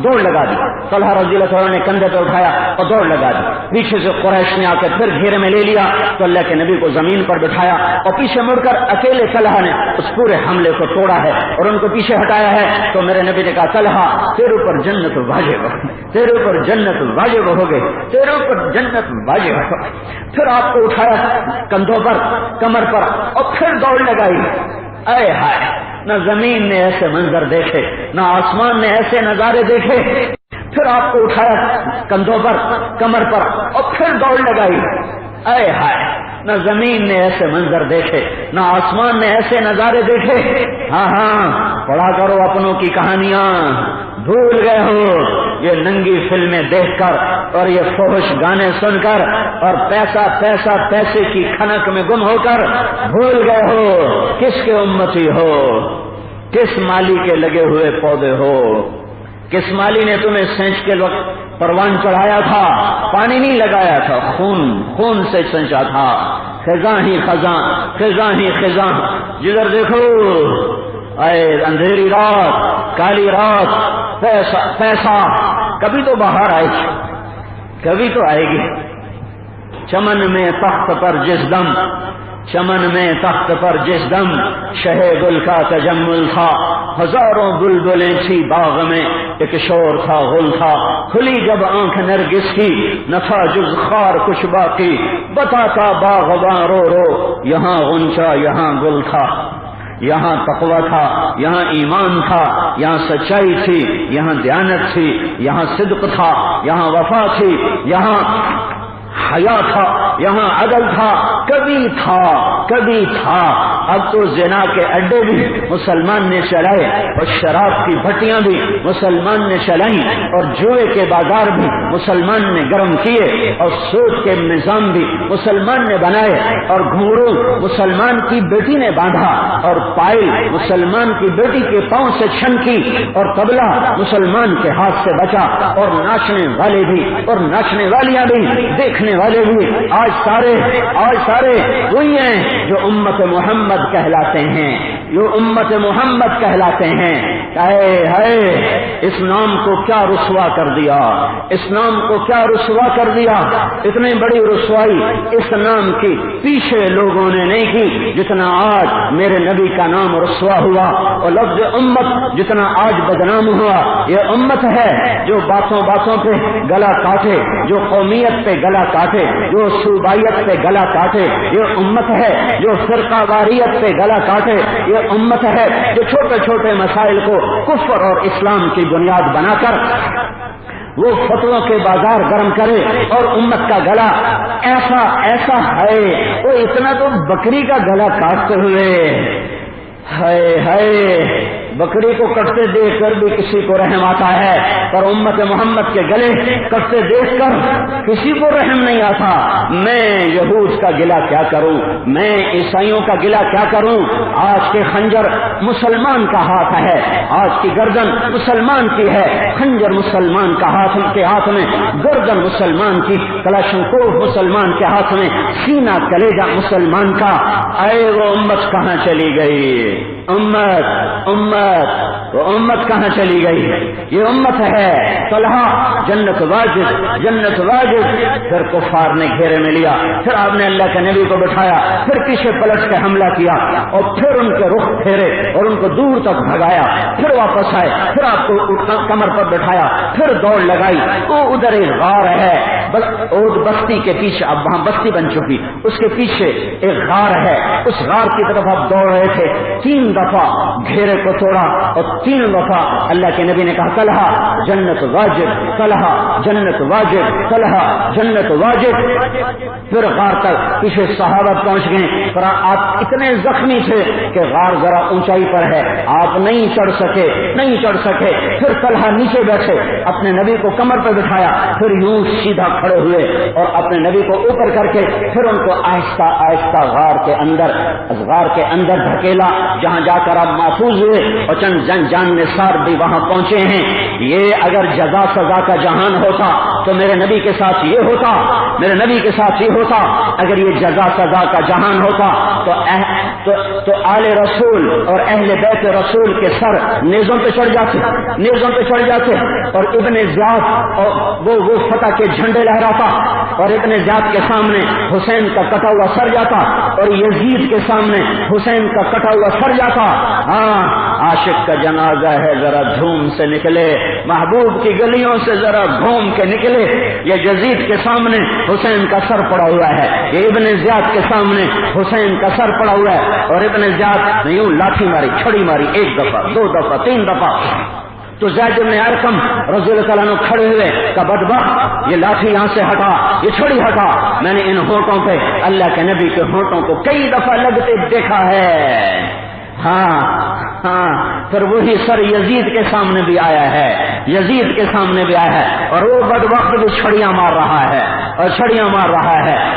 دوڑ لگا دی. طلحہ رضی اللہ عنہ نے کندھے پہ اٹھایا اور دوڑ لگا دی. پیچھے سے قریش نے آ کے پھر گھیرے میں لے لیا تو اللہ کے نبی کو زمین پر بٹھایا اور پیچھے مڑ کر اکیلے طلحہ نے اس پورے حملے کو توڑا ہے اور ان کو پیچھے ہٹایا ہے. تو میرے نبی نے کہا طلحہ تیرے اوپر جنت واجب, تیرے اوپر جنت واجب ہو گئے, تیرے اوپر جنت واجب ہو گئی. پھر آپ کو اٹھایا کندھوں پر, کمر پر اور پھر دوڑ لگائی. اے ہائے, نہ زمین نے ایسے منظر دیکھے, نہ آسمان نے ایسے نظارے دیکھے. پھر آپ کو اٹھایا کندھوں پر, کمر پر اور پھر دوڑ لگائی. اے ہائے, نہ زمین نے ایسے منظر دیکھے, نہ آسمان نے ایسے نظارے دیکھے. ہاں پڑھا کرو اپنوں کی کہانیاں, بھول گئے ہو یہ ننگی فلمیں دیکھ کر اور یہ فحش گانے سن کر اور پیسہ پیسہ پیسے کی کھنک میں گم ہو کر بھول گئے ہو کس کے امتی ہو, کس مالی کے لگے ہوئے پودے ہو. کس مالی نے تمہیں سینچ کے وقت پروان چڑھایا تھا, پانی نہیں لگایا تھا, خون سے سینچا تھا. خزاں ہی خزاں, خزاں ہی خزاں, جدھر دیکھو اے اندھیری رات, کالی رات, پیسہ پیسہ. کبھی تو باہر آئے گی, کبھی تو آئے گی. چمن میں تخت پر جس دم, چمن میں تخت پر جس دم شہ گل کا تجمل تھا, ہزاروں بلبلیں تھی باغ میں, ایک شور تھا غل تھا. کھلی جب آنکھ نرگس کی نہ تھا جز خار کچھ باقی, بتاتا باغباں رو رو یہاں غنچہ یہاں گل تھا. یہاں تقویٰ تھا, یہاں ایمان تھا, یہاں سچائی تھی, یہاں دیانت تھی, یہاں صدق تھا, یہاں وفا تھی, یہاں حیا تھا, یہاں عدل تھا. کبھی تھا, کبھی تھا, اب تو زنا کے اڈے بھی مسلمان نے چلائے اور شراب کی بھٹیاں بھی مسلمان نے چلائیں اور جوئے کے بازار بھی مسلمان نے گرم کیے اور سود کے نظام بھی مسلمان نے بنائے اور گھنگرو مسلمان کی بیٹی نے باندھا اور پائل مسلمان کی بیٹی کے پاؤں سے چھنکی اور طبلہ مسلمان کے ہاتھ سے بچا اور ناچنے والے بھی اور ناچنے والیاں بھی دیکھنے والے بھی آج سارے وہی ہیں جو امت محمد کہلاتے ہیں، جو امت محمد کہلاتے ہیں۔ اس نام کو کیا رسوا کر دیا، اس نام کو کیا رسوا کر دیا، اتنی بڑی رسوائی اس نام کی پیچھے لوگوں نے نہیں کی جتنا آج میرے نبی کا نام رسوا ہوا، اور لفظ امت جتنا آج بدنام ہوا۔ یہ امت ہے جو باتوں باتوں پہ گلا کاٹے، جو قومیت پہ گلا کاٹے، جو صوبائیت پہ گلا کاٹے، یہ امت ہے جو فرقہ واریت پہ گلا کاٹے، یہ امت ہے جو چھوٹے چھوٹے مسائل کو کفر اور اسلام کی بنیاد بنا کر وہ فتووں کے بازار گرم کرے، اور امت کا گلا ایسا ہے وہ اتنا تو بکری کا گلا کاٹتے ہوئے ہے بکری کو کٹتے دیکھ کر بھی کسی کو رحم آتا ہے، پر امت محمد کے گلے کٹتے دیکھ کر کسی کو رحم نہیں آتا۔ میں یہود کا گلا کیا کروں، میں عیسائیوں کا گلا کیا کروں؟ آج کے خنجر مسلمان کا ہاتھ ہے، آج کی گردن مسلمان کی ہے، خنجر مسلمان کا ہاتھ میں، گردن مسلمان کی، کلاشنکوف مسلمان کے ہاتھ میں، سینہ کلیجہ مسلمان کا۔ اے وہ امت کہاں چلی گئی؟ امت کہاں چلی گئی؟ یہ امت ہے طلحہ جنت واجب، پھر کفار نے گھیرے میں لیا، پھر آپ نے اللہ کے نبی کو بٹھایا، پھر پیچھے پلٹ کے حملہ کیا اور پھر ان کے رخ پھیرے اور ان کو دور تک بھگایا، پھر واپس آئے، پھر آپ کو کمر پر بٹھایا، پھر دوڑ لگائی۔ وہ ادھر ایک غار ہے بستی کے پیچھے، اب وہاں بستی بن چکی، اس کے پیچھے ایک غار ہے، اس غار کی طرف آپ دوڑ رہے تھے، 3 دفعہ گھیرے کو توڑا اور 3 دفعہ اللہ کے نبی نے کہا طلحہ جنت واجب، طلحہ جنت واجب، طلحہ جنت واجب۔ پھر غار تک پیچھے صحابہ پہنچ گئے، پر آپ اتنے زخمی تھے کہ غار ذرا اونچائی پر ہے، آپ نہیں چڑھ سکے۔ پھر طلحہ نیچے بیٹھے، اپنے نبی کو کمر پر بٹھایا، پھر یوں سیدھا کھڑے ہوئے اور اپنے نبی کو اوپر کر کے پھر ان کو آہستہ آہستہ غار کے اندر دھکیلا، جہاں جا کر آپ محفوظ ہوئے اور چند جان نثار بھی وہاں پہنچے ہیں۔ یہ اگر جزا سزا کا جہان ہوتا تو میرے نبی کے ساتھ یہ ہوتا، اگر یہ جزا سزا کا جہان ہوتا تو آل رسول اور اہل بیت رسول کے سر نیزوں پہ چڑھ جاتے اور ابن زیاد اور وہ فتح کے جھنڈے لہراتا، اور ابن زیاد کے سامنے حسین کا کٹا ہوا سر جاتا، اور یزید کے سامنے حسین کا کٹا ہوا سر جاتا۔ ہاں، عاشق کا جنازہ ہے، ذرا دھوم سے نکلے، محبوب کی گلیوں سے ذرا گھوم کے نکلے۔ یہ یزید کے سامنے حسین کا سر پڑا ہوا ہے، یہ ابن زیاد کے سامنے حسین کا سر پڑا ہوا ہے، اور ابن زیاد نے یوں لاٹھی ماری، چھڑی ماری، 1 دفعہ 2 دفعہ 3 دفعہ، تو زید بن ارقم رضی اللہ تعالیٰ عنہ کھڑے ہوئے کہ بدبخت، یہ لاٹھی یہاں سے ہٹا، یہ چھڑی ہٹا، میں نے ان ہونٹوں پہ اللہ کے نبی کے ہونٹوں کو کئی دفعہ لگتے دیکھا ہے۔ ہاں، پھر وہی سر یزید کے سامنے بھی آیا ہے، اور وہ بدبخت بھی چھڑیاں مار رہا ہے۔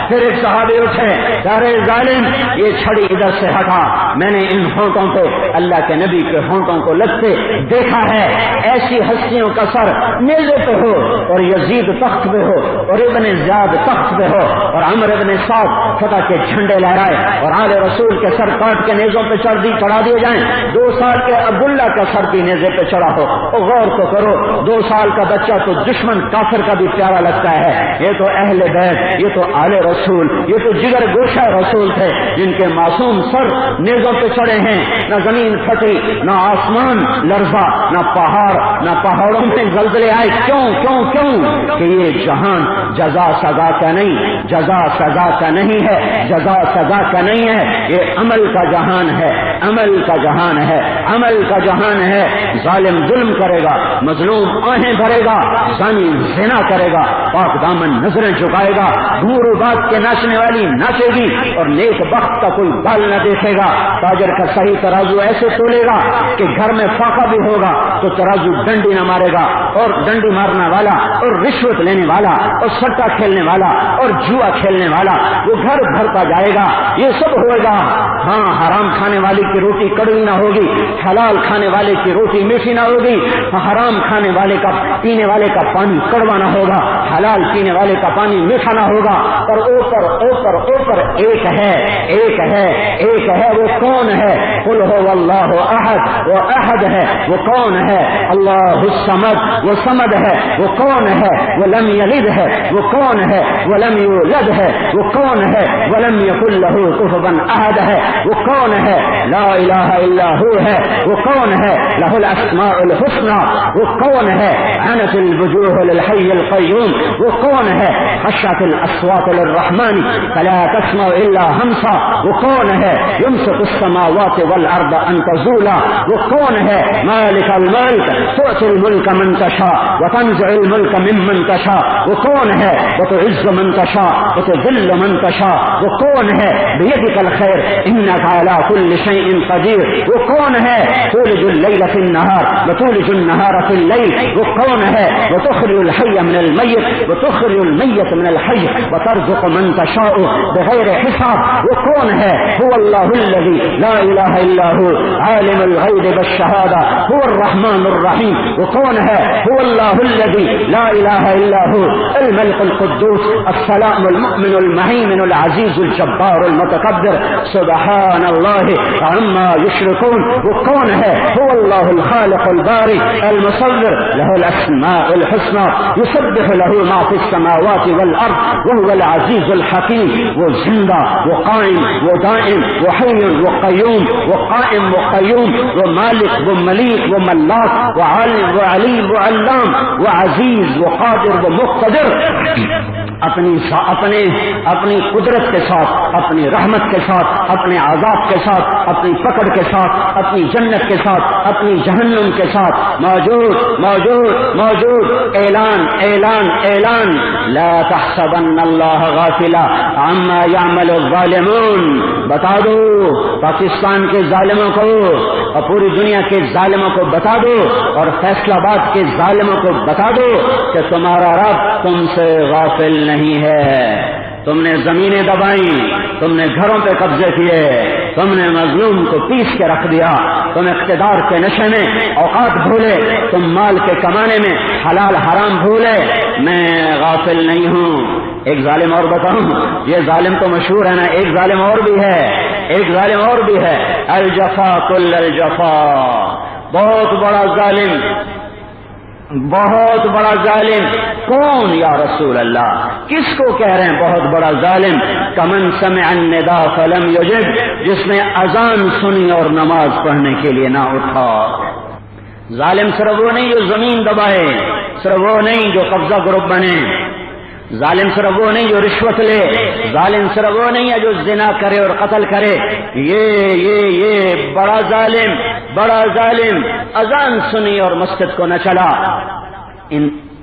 پھر ایک صحابی اٹھے، ارے ظالم، یہ چھڑی ادھر سے ہٹا، میں نے ان ہونٹوں پہ اللہ کے نبی کے ہونٹوں کو لگتے دیکھا ہے۔ ایسی ہستیوں کا سر نیزے پہ ہو اور یزید تخت پہ ہو اور ابن زیاد تخت پہ ہو اور عمر ابن سعد فتح کے جھنڈے لہرائے اور آل رسول کے سر کاٹ کے نیزوں پہ چڑھا دیے جائیں، 2 سال کے عبداللہ کا سر بھی نیزے پہ چڑھا ہو، اور غور تو کرو، 2 سال کا بچہ تو دشمن کافر کا بھی پیارا لگتا ہے۔ یہ تو اہل بیت، یہ تو آل رسول، یہ تو جگر گوشہ رسول تھے جن کے معصوم سر نیزوں پہ چڑھے ہیں۔ نہ زمین پھٹی، نہ آسمان لرزا، نہ پہاڑوں میں زلزلے آئے۔ کیوں کہ یہ جہان جزا سزا کا نہیں ہے، جزا سزا کا نہیں ہے، یہ عمل کا جہان ہے، عمل عمل کا جہان ہے، عمل کا جہان ہے۔ ظالم ظلم کرے گا، مظلوم آہیں بھرے گا، زانی زنا کرے گا، پاک دامن نظریں جھکائے گا، گھورو بات کے ناچنے والی ناچے گی اور نیک بخت کا کوئی بال نہ دیکھے گا۔ تاجر کا صحیح ترازو ایسے تولے گا کہ گھر میں فاقہ بھی ہوگا تو ترازو ڈنڈی نہ مارے گا، اور ڈنڈی مارنے والا اور رشوت لینے والا اور سٹا کھیلنے والا اور جوا کھیلنے والا وہ گھر بھرتا جائے گا۔ یہ سب ہوئے گا۔ ہاں، حرام کھانے والے کی روٹی کڑوی نہ ہوگی، حلال کھانے والے کی روٹی میٹھی نہ ہوگی، حرام کھانے والے کا پینے والے کا پانی کڑوا نہ ہوگا، حلال پینے والے کا پانی میٹھا نہ ہوگا۔ اور اوپر اوپر اوپر ایک ہے، ایک ہے، ایک ہے۔ وہ کون ہے؟ قل هو اللہ احد، وہ احد ہے۔ وہ کون ہے؟ اللہ الصمد، وہ صمد ہے۔ وہ کون ہے؟ وہ لم یلد ہے۔ وہ کون ہے؟ وہ لم یولد ہے۔ وہ کون ہے؟ ولم یکن له کفوا احد ہے۔ وہ کون ہے؟ لا الہ الا هو ہے۔ وہ کون ہے؟ له الاسماء الحسنى۔ وہ کون ہے؟ عنت الوجوه للحي القيوم۔ وہ کون ہے؟ خشعت الاصوات للرحمن فلا تسمع الا همسا۔ وہ کون ہے؟ يمسك السماوات والارض ان تزولا۔ وہ کون ہے؟ مالک الملک، تؤتي الملك من تشاء وتنزع الملك ممن تشاء۔ وہ کون ہے؟ وتعز من تشاء وتذل من تشاء۔ وہ کون ہے؟ بيدك الخير انك على كل شيء قدير۔ وہ کون ہے؟ تولج الليل في النهار وتولج النهار في الليل۔ وہ کون ہے؟ وتخرج الحي من الميت وتخرج الميت من الحي وترزق من تشاء بغير حساب۔ وہ کون ہے؟ هو الله الذي لا اله الا هو عالم الغيب والشهاده هو الرحمن الرحيم۔ وہ کون ہے؟ هو الله الذي لا اله الا هو الملك القدوس السلام المؤمن المهيمن العزيز الجبار المتكبر سبحان الله عما يشركون۔ وہ کون ہے؟ هو الله الخالق البارئ المصور له الاسماء الحسنى يسبح له ما في السماوات والارض وهو العزيز الحكيم۔ وہ زندہ، وہ قائم، وہ دائم، وہ حي، وہ قیوم، وہ قائم، وہ قیوم، وہ مالک، وہ ملیک، وہ ملاک، وہ عالم، وہ علیم، وہ علام، وہ عزیز، وہ قادر، وہ مقتدر۔ اپنی قدرت کے ساتھ، اپنی رحمت کے ساتھ، اپنے عذاب کے ساتھ، اپنی پکڑ کے ساتھ، اپنی جنت کے ساتھ، اپنی جہنم کے ساتھ موجود موجود موجود۔ اعلان اعلان اعلان، لا تحسبن اللہ غافلا عما يعمل الظالمون۔ بتا دو پاکستان کے ظالموں کو اور پوری دنیا کے ظالموں کو بتا دو، اور فیصلہ آباد کے ظالموں کو بتا دو کہ تمہارا رب تم سے غافل نہیں ہے۔ تم نے زمینیں دبائیں، تم نے گھروں پہ قبضے کیے، تم نے مظلوم کو پیس کے رکھ دیا، تم اقتدار کے نشے میں اوقات بھولے، تم مال کے کمانے میں حلال حرام بھولے۔ میں غافل نہیں ہوں۔ ایک ظالم اور بتاؤں، یہ ظالم تو مشہور ہے نا، ایک ظالم اور بھی ہے، ایک ظالم اور بھی ہے، الجفا کل الجفا۔ بہت بڑا ظالم، بہت بڑا ظالم کون یا رسول اللہ؟ کس کو کہہ رہے ہیں بہت بڑا ظالم؟ کمن سمع النداء فلم یجب، جس نے اذان سنی اور نماز پڑھنے کے لیے نہ اٹھا۔ ظالم صرف وہ نہیں جو زمین دبائے، صرف وہ نہیں جو قبضہ گروپ بنے، ظالم صرف وہ نہیں جو رشوت لے، ظالم صرف وہ نہیں ہے جو زنا کرے اور قتل کرے۔ یہ بڑا ظالم، بڑا ظالم اذان سنی اور مسجد کو نہ چلا۔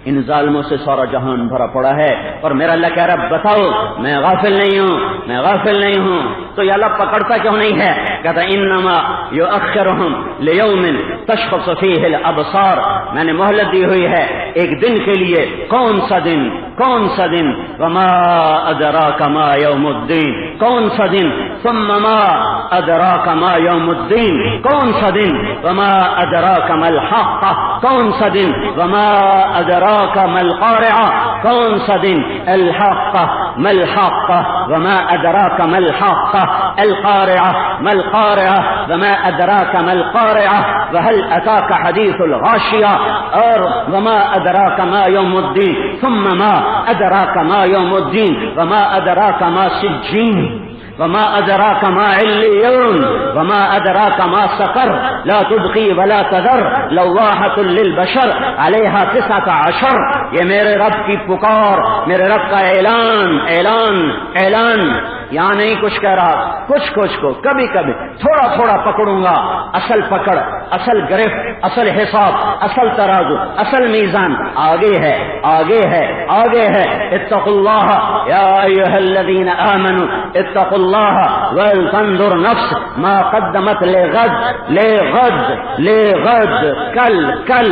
ان ظالموں سے سارا جہان بھرا پڑا ہے، اور میرا اللہ کہہ رہا بتاؤ میں غافل نہیں ہوں، میں غافل نہیں ہوں۔ تو یہ اللہ پکڑتا کیوں نہیں ہے؟ کہتا انما یؤخرهم لیوم تشخص فیہ الابصار، میں نے مہلت دی ہوئی ہے ایک دن کے لیے۔ کون سا دن؟ کون سا دن؟ وما ادراک ما یوم الدین، کون سا دن؟ ثم ما ادراک ما یوم الدین، کون سا دن؟ وما ادراک ما الحاقہ، کون سا دن؟ وما ادراک ما القارعہ، کون سا دن؟ الحاقہ ما الحاقہ وما ادراک ما الحاقہ، القارعہ ما القارعہ وما ادراک ما القارعہ، وهل اتاک حدیث الغاشیہ، اور وما ادراک ما یوم الدین، ثم ما ادراک ما یوم الدین، وما ادراک ما سجین، وما ادراک ما علیون، وما ادراک ما سقر، لا تبقی ولا تذر، لواحۃ للبشر علیہا 19۔ یہ میرے رب کی پکار، میرے رب کا اعلان اعلان اعلان۔ یہاں نہیں کچھ کہہ رہا، کچھ کو کبھی کبھی تھوڑا تھوڑا پکڑوں گا، اصل پکڑ، اصل گرفت، اصل حساب، اصل ترازو، اصل میزان آگے ہے، آگے ہے، آگے ہے۔ اتقوا اللہ یا ایھا الذین آمنوا اتقوا اللہ ولتنظر نفس ما قدمت لغد کل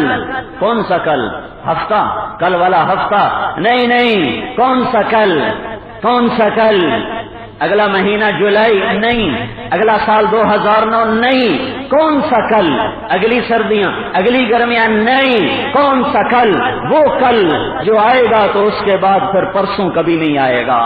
کون سا کل؟ ہفتہ، کل والا ہفتہ نہیں، کون سا کل؟ اگلا مہینہ جولائی نہیں، اگلا سال 2009 نہیں، کون سا کل؟ اگلی سردیاں، اگلی گرمیاں نہیں، کون سا کل؟ وہ کل جو آئے گا تو اس کے بعد پھر پرسوں کبھی نہیں آئے گا،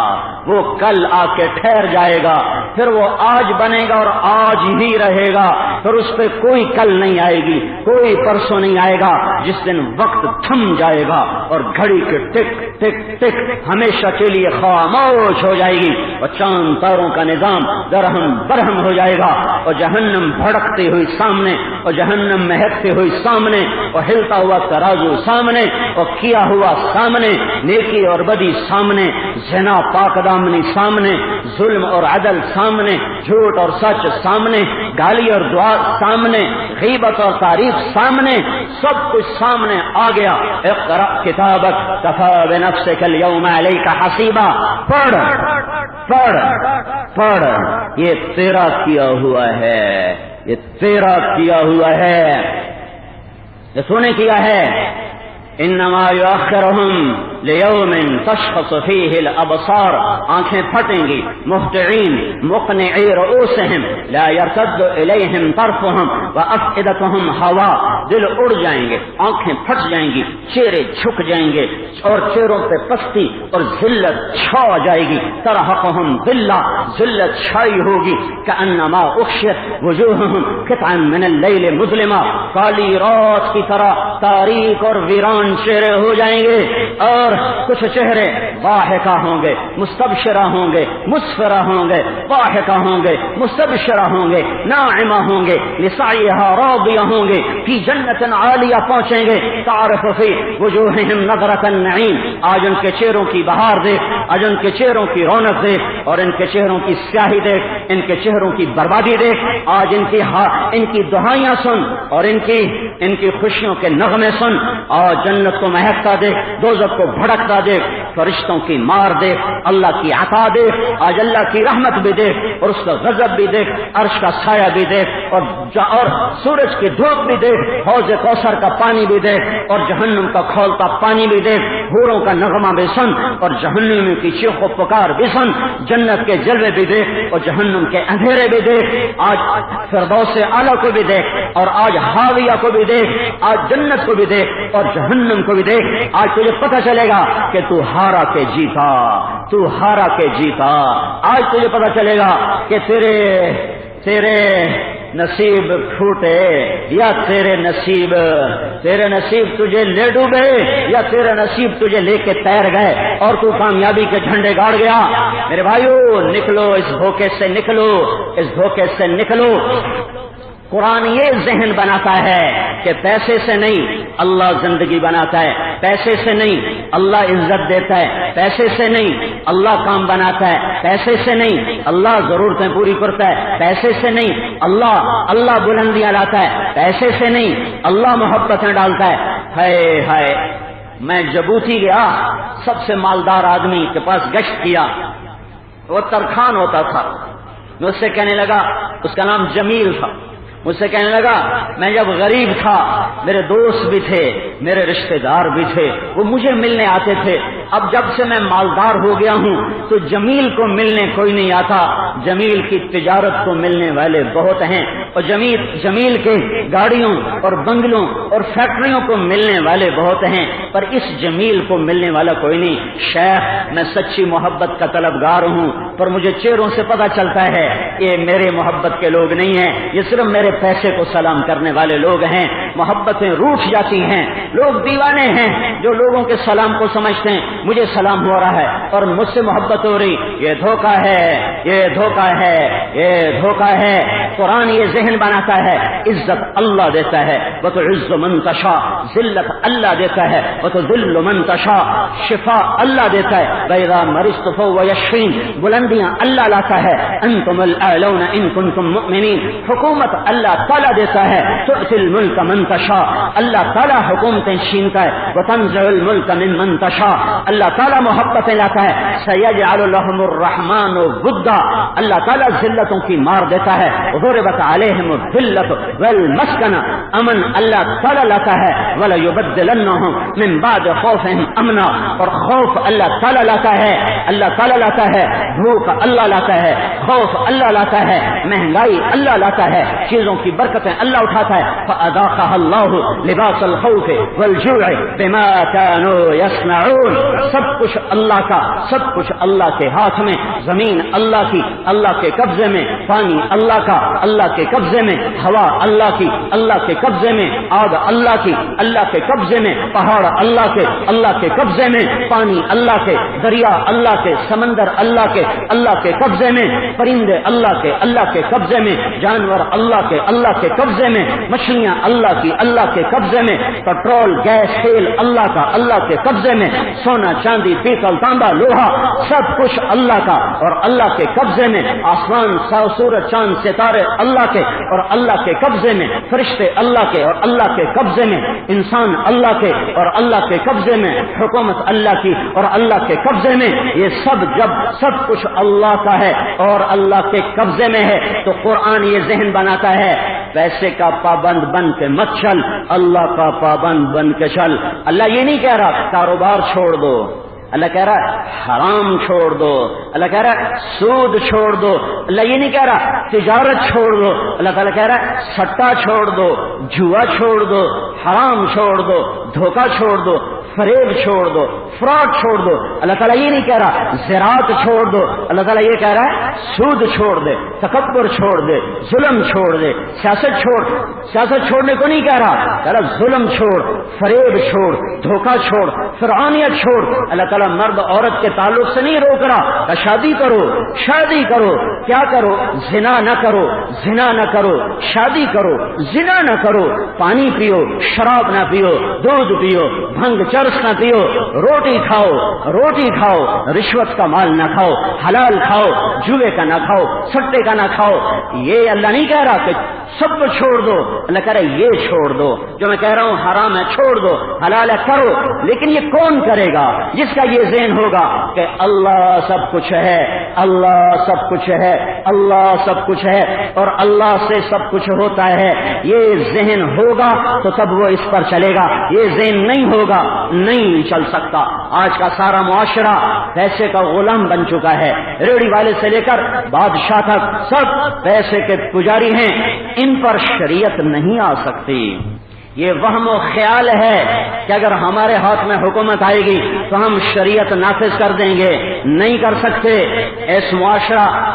وہ کل آ کے ٹھہر جائے گا، پھر وہ آج بنے گا اور آج ہی رہے گا، پھر اس پہ کوئی کل نہیں آئے گی، کوئی پرسوں نہیں آئے گا، جس دن وقت تھم جائے گا اور گھڑی کے ٹک ٹک ٹک ہمیشہ کے لیے خاموش ہو جائے گی، اور چاند تاروں کا نظام درہم برہم ہو جائے گا، اور جہنم بھڑکتی ہوئی سامنے، اور جہنم مہکتی ہوئی سامنے، اور ہلتا ہوا ترازو سامنے، اور کیا ہوا سامنے، نیکی اور بدی سامنے، زنا پاک دامنی سامنے، ظلم اور عدل سامنے، جھوٹ اور سچ سامنے، گالی اور دعا سامنے، غیبت اور تعریف سامنے، سب کچھ سامنے آ گیا۔ اقرأ کتابک کفی بنفسک اليوم علیک حسیبا، پڑھ، یہ تیرا کیا ہوا ہے، یہ تیرا کیا ہوا ہے، یہ تو نے کیا ہے۔ انما یؤخرهم لیوم تشخص فیہ الابصار، آنکھیں پھٹیں گی، مہطعین مقنعی رؤوسہم لا یرتد الیہم طرفہم وافئدتہم ہوا، دل اڑ جائیں گے، آنکھیں پھٹ جائیں گی، چہرے جھک جائیں گے، اور چہروں پہ پستی اور ذلت چھا جائے گی، ترہقہم ذلہ، ذلت چھائی ہوگی، کانما اغشیت وجوہہم قطعا من اللیل مظلمہ، کالی رات کی طرح تاریک اور ویران چہرے ہو جائیں گے، اور کچھ چہرے ضاحکہ ہوں گے، مستبشرہ ہوں گے، مسفرہ ہوں گے، ضاحکہ ہوں گے، مستبشرہ ہوں گے، ناعمہ ہوں گے، لسعیہا راضیہ ہوں گے، فی جنت عالیہ پہنچیں گے، تعرف فی وجوہہم نظرۃ النعیم، آج ان کے چہروں کی بہار دیکھ، آج ان کے چہروں کی رونق دیکھ، اور ان کے چہروں کی سیاہی دیکھ، ان کے چہروں کی بربادی دیکھ، آج ان کی دعائیاں سن، اور ان کی خوشیوں کے نغمے سن، آج جنت کو مہکتا دیکھ، دوزخ کو بھڑکتا دیکھ، فرشتوں کی مار دیکھ، اللہ کی عطا دیکھ، آج اللہ کی رحمت بھی دیکھ، اور اس کا غضب بھی دیکھ، عرش کا سایہ بھی دیکھ، اور سورج کی دھوپ بھی دیکھ، حوض کوثر کا پانی بھی دیکھ، اور جہنم کا کھولتا پانی بھی دیکھ، حوروں کا نغمہ بھی سن، اور جہنم کی چیخ و پکار بھی سن، جنت کے جلوے بھی دیکھ، اور جہنم کے اندھیرے بھی دیکھ، آج فردوس اعلیٰ کو بھی دیکھ، اور آج حاویہ کو بھی دیکھ، آج جنت کو بھی دیکھ، اور جہنم کو بھی دیکھ، آج تجھے پتہ چلے گا کہ تو ہارا کے جیتا، آج تجھے پتہ چلے گا کہ تیرے نصیب پھوٹے یا تیرے نصیب تجھے لے ڈوبے یا تیرے نصیب تجھے لے کے تیر گئے اور تو کامیابی کے جھنڈے گاڑ گیا۔ میرے بھائیو، نکلو اس دھوکے سے نکلو، قرآن یہ ذہن بناتا ہے کہ پیسے سے نہیں اللہ زندگی بناتا ہے، پیسے سے نہیں اللہ عزت دیتا ہے، پیسے سے نہیں اللہ کام بناتا ہے، پیسے سے نہیں اللہ ضرورتیں پوری کرتا ہے، پیسے سے نہیں اللہ بلندیاں لاتا ہے، پیسے سے نہیں اللہ محبتیں ڈالتا ہے۔ ہائے میں جبوتی گیا، سب سے مالدار آدمی کے پاس گشت کیا، وہ ترخان ہوتا تھا، میں اس سے کہنے لگا، اس کا نام جمیل تھا، مجھ سے کہنے لگا میں جب غریب تھا میرے دوست بھی تھے، میرے رشتہ دار بھی تھے، وہ مجھے ملنے آتے تھے، اب جب سے میں مالدار ہو گیا ہوں تو جمیل کو ملنے کوئی نہیں آتا، جمیل کی تجارت کو ملنے والے بہت ہیں، اور جمیل کے گاڑیوں اور بنگلوں اور فیکٹریوں کو ملنے والے بہت ہیں، پر اس جمیل کو ملنے والا کوئی نہیں۔ شیخ، میں سچی محبت کا طلبگار ہوں، پر مجھے چہروں سے پتہ چلتا ہے یہ میرے محبت کے لوگ نہیں ہیں، یہ صرف میرے پیسے کو سلام کرنے والے لوگ ہیں۔ محبتیں روٹھ جاتی ہیں، لوگ دیوانے ہیں جو لوگوں کے سلام کو سمجھتے ہیں مجھے سلام ہو رہا ہے اور مجھ سے محبت ہو رہی، یہ دھوکہ ہے، یہ دھوکہ ہے، یہ دھوکہ ہے۔ قرآن یہ ذہن بناتا ہے عزت اللہ دیتا ہے، وہ تو عز من تشاء، ذلت اللہ دیتا ہے، وہ تو ذل من تشاء، شفا اللہ دیتا ہے، وَإِذَا مَرِضْتُ فَهُوَ يَشْفِينِ، بلندیاں اللہ لاتا ہے، أَنْتُمُ الْأَعْلَوْنَ إِن كُنتُم مُؤْمِنِينَ، حکومت اللہ تعالیٰ دیتا ہے، تُؤْتِي الْمُلْكَ مَن تَشَاءُ، اللہ تعالیٰ حکومتیں چھینتا ہے، وَتَنزِعُ الْمُلْكَ مِمَّن تَشَاءُ، اللہ تعالیٰ محبتیں لاتا ہے، سَيَجْعَلُ لَهُمُ الرَّحْمَنُ وُدًّا، اللہ تعالیٰ ذلتوں کی مار دیتا ہے، ضربت علیہم الذلۃ والمسکنہ، امن اللہ تعالیٰ لاتا ہے، وَلَيُبَدِّلَنَّهُم مِّن بَعْدِ خَوْفِهِمْ أَمْنًا، اور خوف اللہ تعالیٰ لاتا ہے، اللہ تعالیٰ لاتا ہے، بھوک اللہ لاتا ہے، خوف اللہ لاتا ہے، مہنگائی اللہ لاتا ہے، چیزوں کی برکتیں اللہ اٹھاتا ہے، فَأَذَاقَهَا اللَّهُ لِبَاسَ الْخَوْفِ وَالْجُوعِ بِمَا كَانُوا يَصْنَعُونَ، سب کچھ اللہ کا، سب کچھ اللہ کے ہاتھ میں، زمین اللہ کی، اللہ کے قبضے میں، پانی اللہ کا، اللہ کے قبضے میں، ہوا اللہ کی، اللہ کے قبضے میں، آگ اللہ کی، اللہ کے قبضے میں، پہاڑ اللہ کے قبضے میں، پانی اللہ کے، دریا اللہ کے، سمندر اللہ کے قبضے میں، پرندے اللہ کے قبضے میں، جانور اللہ کے قبضے میں، مچھلیاں اللہ کے قبضے میں، پیٹرول گیس تیل اللہ کا، اللہ کے قبضے میں، سونا چاندی پیتل تانبا لوہا سب کچھ اللہ کا اور اللہ کے قبضے میں، آسمان سورج چاند ستارے اللہ کے اور اللہ کے قبضے میں، فرشتے اللہ کے اور اللہ کے قبضے میں، انسان اللہ کے اور اللہ کے قبضے میں، حکومت اللہ کی اور اللہ کے قبضے میں، یہ جب سب کچھ اللہ کا ہے اور اللہ کے قبضے میں ہے تو قرآن یہ ذہن بناتا ہے پیسے کا پابند بن کے مت چل، اللہ کا پابند بن کے چل۔ اللہ یہ نہیں کہہ رہا کاروبار چھوڑ دو، اللہ کہہ رہا ہے حرام چھوڑ دو، اللہ کہہ رہا ہے سود چھوڑ دو، اللہ یہ نہیں کہہ رہا تجارت چھوڑ دو، اللہ تعالیٰ کہہ رہا ہے سٹا چھوڑ دو، جوا چھوڑ دو، حرام چھوڑ دو، دھوکہ چھوڑ دو، فریب چھوڑ دو، فراڈ چھوڑ دو، اللہ تعالیٰ یہ نہیں کہہ رہا زراعت چھوڑ دو، اللہ تعالیٰ یہ کہہ رہا ہے سود چھوڑ دے، تکبر چھوڑ دے، ظلم چھوڑ دے، سیاست چھوڑنے کو نہیں کہہ رہا، کہہ رہا ظلم چھوڑ، فریب چھوڑ، دھوکہ چھوڑ، فرعونیت چھوڑ، اللہ تعالیٰ مرد عورت کے تعلق سے نہیں روک رہا کہ شادی کرو، کیا کرو، زنا نہ کرو، شادی کرو، زنا نہ کرو، پانی پیو، شراب نہ پیو، دودھ پیو، بھنگ چرس نہ پیو، روٹی کھاؤ، رشوت کا مال نہ کھاؤ، حلال کھاؤ، جوئے کا نہ کھاؤ، سٹے کا نہ کھاؤ، یہ اللہ نہیں کہہ رہا کہ سب کو چھوڑ دو، اللہ کہہ رہا ہے یہ چھوڑ دو، جو میں کہہ رہا ہوں حرام ہے چھوڑ دو، حلال ہے کرو، لیکن یہ کون کرے گا؟ جس کا یہ ذہن ہوگا کہ اللہ سب کچھ ہے، اللہ سب کچھ ہے، اللہ سب کچھ ہے اور اللہ سے سب کچھ ہوتا ہے، یہ ذہن ہوگا تو تب وہ اس پر چلے گا، یہ ذہن نہیں ہوگا نہیں چل سکتا۔ آج کا سارا معاشرہ پیسے کا غلام بن چکا ہے، ریڑھی والے سے لے کر بادشاہ تک سب پیسے کے پجاری ہیں، ان پر شریعت نہیں آ سکتی۔ یہ وہم و خیال ہے کہ اگر ہمارے ہاتھ میں حکومت آئے گی تو ہم شریعت نافذ کر دیں گے، نہیں کر سکتے۔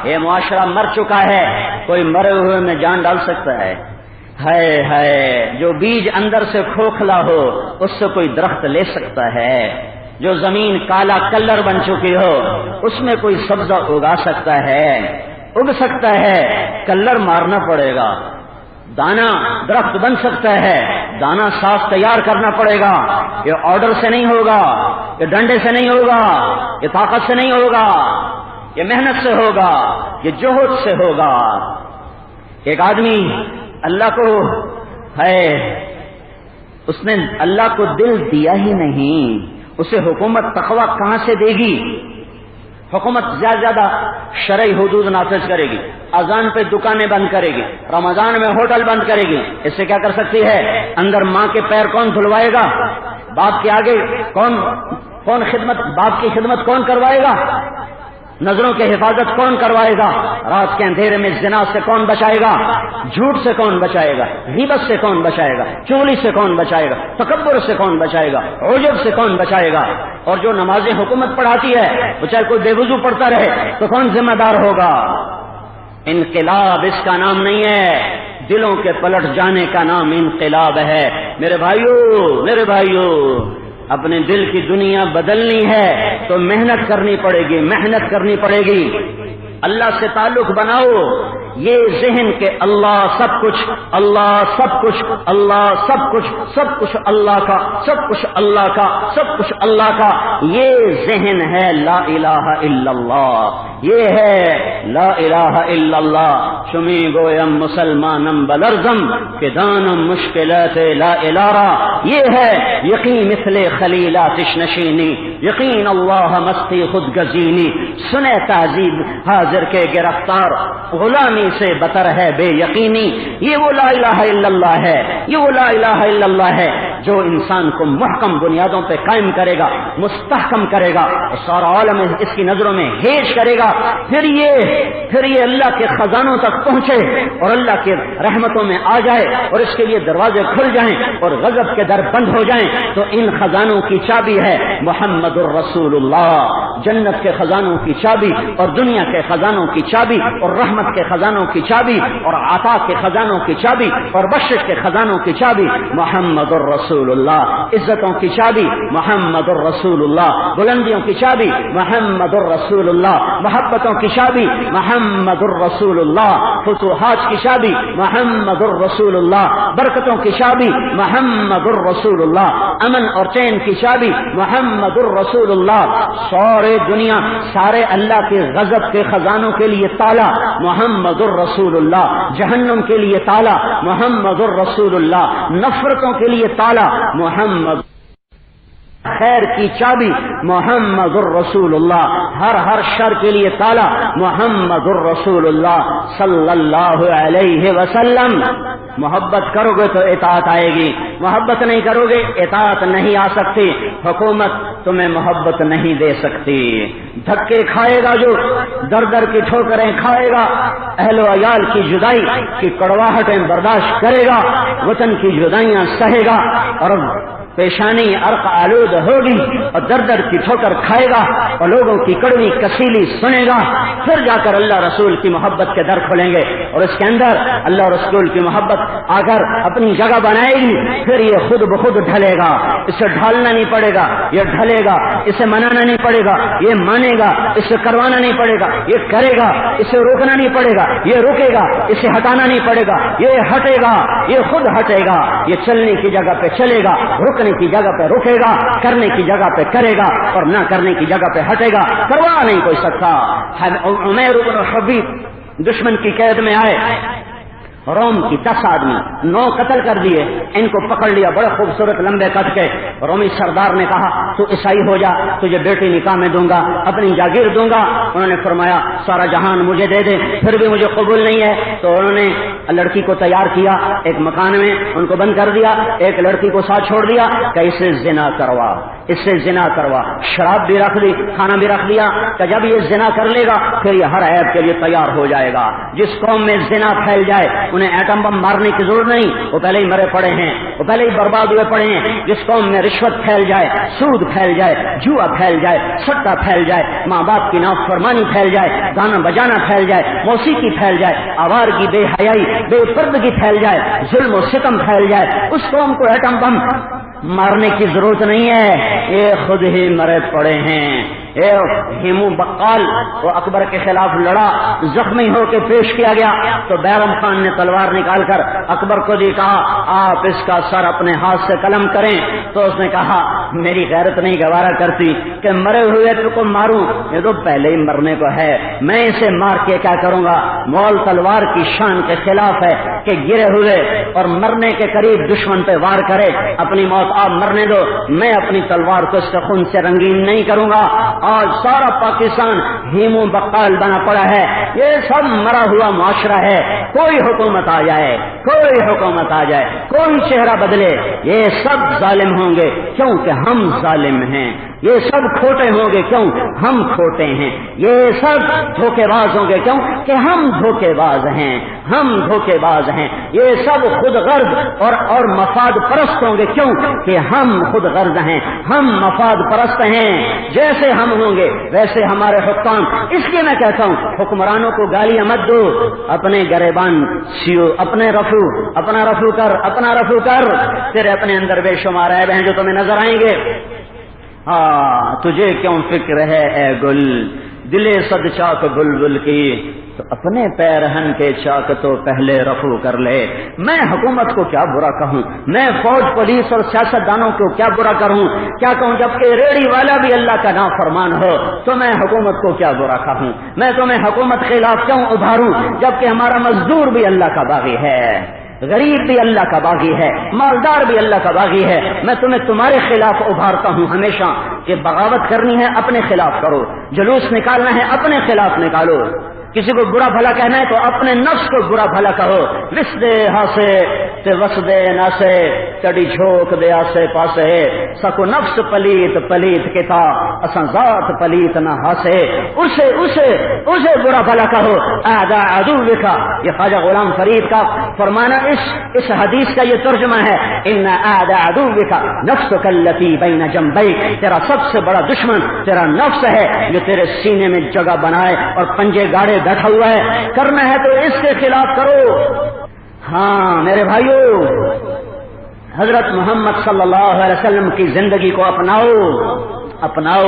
یہ معاشرہ مر چکا ہے، کوئی مرے ہوئے میں جان ڈال سکتا ہے؟ جو بیج اندر سے کھوکھلا ہو اس سے کوئی درخت لے سکتا ہے؟ جو زمین کالا کلر بن چکی ہو اس میں کوئی سبزہ اگا سکتا ہے؟ اگ سکتا ہے، کلر مارنا پڑے گا۔ دانا درخت بن سکتا ہے، دانا ساز تیار کرنا پڑے گا، یہ آرڈر سے نہیں ہوگا، یہ ڈنڈے سے نہیں ہوگا، یہ طاقت سے نہیں ہوگا، یہ محنت سے ہوگا، یہ جوہد سے ہوگا۔ ایک آدمی اللہ کو ہے، اس نے اللہ کو دل دیا ہی نہیں، اسے حکومت تقویٰ کہاں سے دے گی؟ حکومت زیادہ شرعی حدود نافذ کرے گی، اذان پہ دکانیں بند کرے گی، رمضان میں ہوٹل بند کرے گی، اس سے کیا کر سکتی ہے؟ اندر ماں کے پیر کون دھلوائے گا؟ باپ کے آگے کون باپ کی خدمت کون کروائے گا؟ نظروں کی حفاظت کون کروائے گا؟ رات کے اندھیرے میں زنا سے کون بچائے گا؟ جھوٹ سے کون بچائے گا؟ غیبت سے کون بچائے گا؟ چغلی سے کون بچائے گا؟ تکبر سے کون بچائے گا؟ عجب سے کون بچائے گا؟ اور جو نمازیں حکومت پڑھاتی ہے وہ چاہے کوئی بے وضو پڑھتا رہے تو کون ذمہ دار ہوگا؟ انقلاب اس کا نام نہیں ہے، دلوں کے پلٹ جانے کا نام انقلاب ہے۔ میرے بھائیو اپنے دل کی دنیا بدلنی ہے تو محنت کرنی پڑے گی، اللہ سے تعلق بناؤ، یہ ذہن کے اللہ سب کچھ، اللہ سب کچھ، اللہ سب کچھ، سب کچھ اللہ کا، سب کچھ اللہ کا، سب کچھ اللہ کا، یہ ذہن ہے لا الہ الا اللہ، یہ ہے لا الہ الا اللہ. شمی گویم مسلمانم بلرزم کہ دانم مشکلات لا الارا، یہ ہے یقین مثل خلیلات نشینی، یقین اللہ مستی خود گزینی. سنے تہذیب حاضر کے گرفتار، غلامی سے بتر ہے بے یقینی. یہ وہ لا الہ الا اللہ ہے، یہ وہ لا الہ الا اللہ ہے جو انسان کو محکم بنیادوں پہ قائم کرے گا، مستحکم کرے گا، اور سارا عالم اس کی نظروں میں ہیج کرے گا. پھر یہ اللہ کے خزانوں تک پہنچے اور اللہ کے رحمتوں میں آ جائے اور اس کے لیے دروازے کھل جائیں اور غضب کے در بند ہو جائیں. تو ان خزانوں کی چابی ہے محمد الرسول اللہ. جنت کے خزانوں کی چابی اور دنیا کے خزانوں کی چابی اور رحمت کے خزانوں کی چابی اور عطا کے خزانوں کی چابی اور بخشش کے خزانوں کی چابی محمد الرسول اللہ. عزتوں کی چابی محمد الرسول اللہ. بلندیوں کی چابی محمد الرسول اللہ. محبتوں کی چابی محمد الرسول اللہ. فتوحات کی چابی محمد الرسول اللہ. برکتوں کی چابی محمد الرسول اللہ. امن اور چین کی چابی محمد الرسول اللہ. سارے دنیا سارے اللہ کے غضب کے خزانوں کے لیے تالا محمد الرسول اللہ. جہنم کے لیے تالا محمد الرسول اللہ. نفرتوں کے لیے تالا محمد. خیر کی چابی محمد الرسول اللہ. ہر شر کے لیے تالا محمد الرسول اللہ صلی اللہ علیہ وسلم. محبت کرو گے تو اطاعت آئے گی، محبت نہیں کرو گے اطاعت نہیں آ سکتی. حکومت تمہیں محبت نہیں دے سکتی. دھکے کھائے گا جو، در در کی ٹھوکریں کھائے گا، اہل و عیال کی جدائی کی کڑواہٹیں برداشت کرے گا، وطن کی جدائیاں سہے گا اور پیشانی عرق آلود ہوگی اور در در کی ٹھوکر کھائے گا اور لوگوں کی کڑوی کسیلی سنے گا. پھر جا کر اللہ رسول کی محبت کے در کھولیں گے اور اس کے اندر اللہ رسول کی محبت آ کر اپنی جگہ بنائے گی. پھر یہ خود بخود ڈھلے گا، اسے ڈھالنا نہیں پڑے گا، یہ ڈھلے گا. اسے منانا نہیں پڑے گا، یہ مانے گا. اسے کروانا نہیں پڑے گا، یہ کرے گا. اسے روکنا نہیں پڑے گا، یہ روکے گا. اسے ہٹانا نہیں پڑے گا، یہ ہٹے گا. یہ خود ہٹے گا. یہ چلنے کی جگہ پہ چلے گا، رکنے کی جگہ پہ رکے گا، کرنے کی جگہ پہ کرے گا اور نہ کرنے کی جگہ پہ ہٹے گا. کروا نہیں کوئی سکتا. عمیر بن حبیب دشمن کی قید میں آئے. روم کی 10 آدمی 9 قتل کر دیے. ان کو پکڑ لیا بڑے خوبصورت لمبے قد کے. رومی سردار نے کہا تو عیسائی ہو جا، تجھے بیٹی نکاح میں دوں گا، اپنی جاگیر دوں گا. انہوں نے فرمایا سارا جہان مجھے دے دے پھر بھی مجھے قبول نہیں ہے. تو انہوں نے لڑکی کو تیار کیا، ایک مکان میں ان کو بند کر دیا، ایک لڑکی کو ساتھ چھوڑ دیا کہ اسے زنا کروا، اس سے زنا کروا. شراب بھی رکھ دی، کھانا بھی رکھ دیا کہ جب یہ زنا کر لے گا پھر یہ ہر عیب کے لیے تیار ہو جائے گا. جس قوم میں زنا پھیل جائے انہیں ایٹم بم مارنے کی ضرورت نہیں، وہ پہلے ہی مرے پڑے ہیں، وہ پہلے ہی برباد ہوئے پڑے ہیں. جس قوم میں رشوت پھیل جائے، سود پھیل جائے، جوا پھیل جائے، سٹا پھیل جائے، ماں باپ کی نافرمانی پھیل جائے، گانا بجانا پھیل جائے، موسیقی پھیل جائے، آوارگی، بے حیائی، بے پردگی پھیل جائے، ظلم و ستم پھیل جائے، اس قوم کو ایٹم بم مارنے کی ضرورت نہیں ہے، یہ خود ہی مرے پڑے ہیں. ہیمو بقال وہ اکبر کے خلاف لڑا، زخمی ہو کے پیش کیا گیا تو بیرم خان نے تلوار نکال کر اکبر کو دی، کہا آپ اس کا سر اپنے ہاتھ سے قلم کریں. تو اس نے کہا میری غیرت نہیں گوارا کرتی کہ مرے ہوئے کو ماروں، یہ تو پہلے ہی مرنے کو ہے، میں اسے مار کے کیا کروں گا. مول تلوار کی شان کے خلاف ہے کہ گرے ہوئے اور مرنے کے قریب دشمن پہ وار کرے. اپنی موت آپ مرنے دو، میں اپنی تلوار کو اس کے خون سے رنگین نہیں کروں گا. آج سارا پاکستان ہیمو بقال بنا پڑا ہے، یہ سب مرا ہوا معاشرہ ہے. کوئی حکومت آ جائے، کوئی حکومت آ جائے، کوئی چہرہ بدلے، یہ سب ظالم ہوں گے کیونکہ ہم ظالم ہیں. یہ سب کھوٹے ہوں گے کیوں ہم کھوٹے ہیں. یہ سب دھوکے باز ہوں گے کیوں کہ ہم دھوکے باز ہیں، ہم دھوکے باز ہیں. یہ سب خود غرض اور مفاد پرست ہوں گے کیوں کہ ہم خود غرض ہیں، ہم مفاد پرست ہیں. جیسے ہم ہوں گے ویسے ہمارے حکام. اس لیے میں کہتا ہوں حکمرانوں کو گالیاں مت دو، اپنے گریبان سیو، اپنا رفو کر. تیرے اپنے اندر بے شمار عیب ہیں جو تمہیں نظر آئیں گے. تجھے کیوں فکر ہے اے گل، دلے صد چاک بلبل کی، تو اپنے پیرہن کے چاک تو پہلے رفو کر لے. میں حکومت کو کیا برا کہوں, میں فوج پولیس اور سیاستدانوں کو کیا برا کروں, کیا کہوں, جبکہ ریڑھی والا بھی اللہ کا نافرمان ہو تو میں حکومت کو کیا برا کہوں, میں تمہیں حکومت کے خلاف کیوں ابھاروں جبکہ ہمارا مزدور بھی اللہ کا باغی ہے, غریب بھی اللہ کا باغی ہے, مالدار بھی اللہ کا باغی ہے. میں تمہیں تمہارے خلاف ابھارتا ہوں ہمیشہ کہ بغاوت کرنی ہے اپنے خلاف کرو, جلوس نکالنا ہے اپنے خلاف نکالو, کسی کو برا بھلا کہنا ہے تو اپنے نفس کو برا بھلا کہو. وسدے ہاسے تے وسدے ناسے تڑی جھوک دے آسے پاسے, سکو نفس پلیت پلیت کتا اساں ذات پلیت نہ ہاسے. اسے برا بھلا کہو. اعداء عدوک, یہ خواجہ غلام فرید کا فرمانا اس حدیث کا یہ ترجمہ ہے. ان اعداء عدوک نفسک التی بین جنبیک, تیرا سب سے بڑا دشمن تیرا نفس ہے جو تیرے سینے میں جگہ بنائے اور پنجے گاڑے بیٹھا ہوا ہے. کرنا ہے تو اس کے خلاف کرو. ہاں میرے بھائیو, حضرت محمد صلی اللہ علیہ وسلم کی زندگی کو اپناؤ.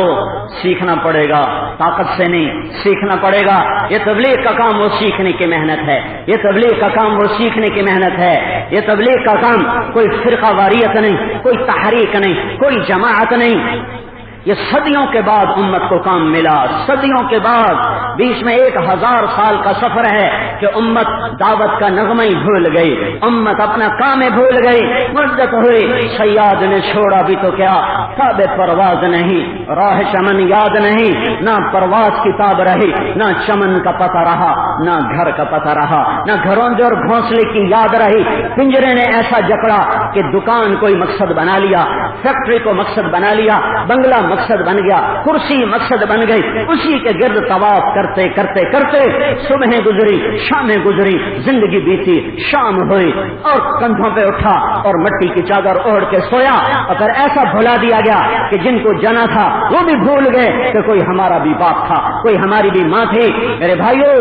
سیکھنا پڑے گا, طاقت سے نہیں, سیکھنا پڑے گا. یہ تبلیغ کا کام وہ سیکھنے کی محنت ہے, یہ تبلیغ کا کام وہ سیکھنے کی محنت ہے. یہ تبلیغ کا کام کوئی فرقہ واریت نہیں, کوئی تحریک نہیں, کوئی جماعت نہیں. یہ صدیوں کے بعد امت کو کام ملا, صدیوں کے بعد. بیچ میں 1000 سال کا سفر ہے کہ امت دعوت کا نغمہ ہی بھول گئی, امت اپنا کام ہی بھول گئی. مدت ہوئی, سیاد نے چھوڑا بھی تو کیا, تاب پرواز نہیں, راہ چمن یاد نہیں. نہ پرواز کی تاب رہی, نہ چمن کا پتہ رہا, نہ گھر کا پتہ رہا, نہ گھرونجے اور گھونسلے کی یاد رہی. پنجرے نے ایسا جکڑا کہ دکان کوئی مقصد بنا لیا, فیکٹری کو مقصد بنا لیا, بنگلہ مقصد بن گیا, کرسی مقصد بن گئی. اسی کے گرد طواف کرتے کرتے کرتے صبح گزری, شامیں گزری, زندگی بیتی, شام ہوئی اور کندھوں پہ اٹھا اور مٹی کی چادر اوڑھ کے سویا. اگر ایسا بھلا دیا گیا کہ جن کو جانا تھا وہ بھی بھول گئے کہ کوئی ہمارا بھی باپ تھا, کوئی ہماری بھی ماں تھی. میرے بھائیو,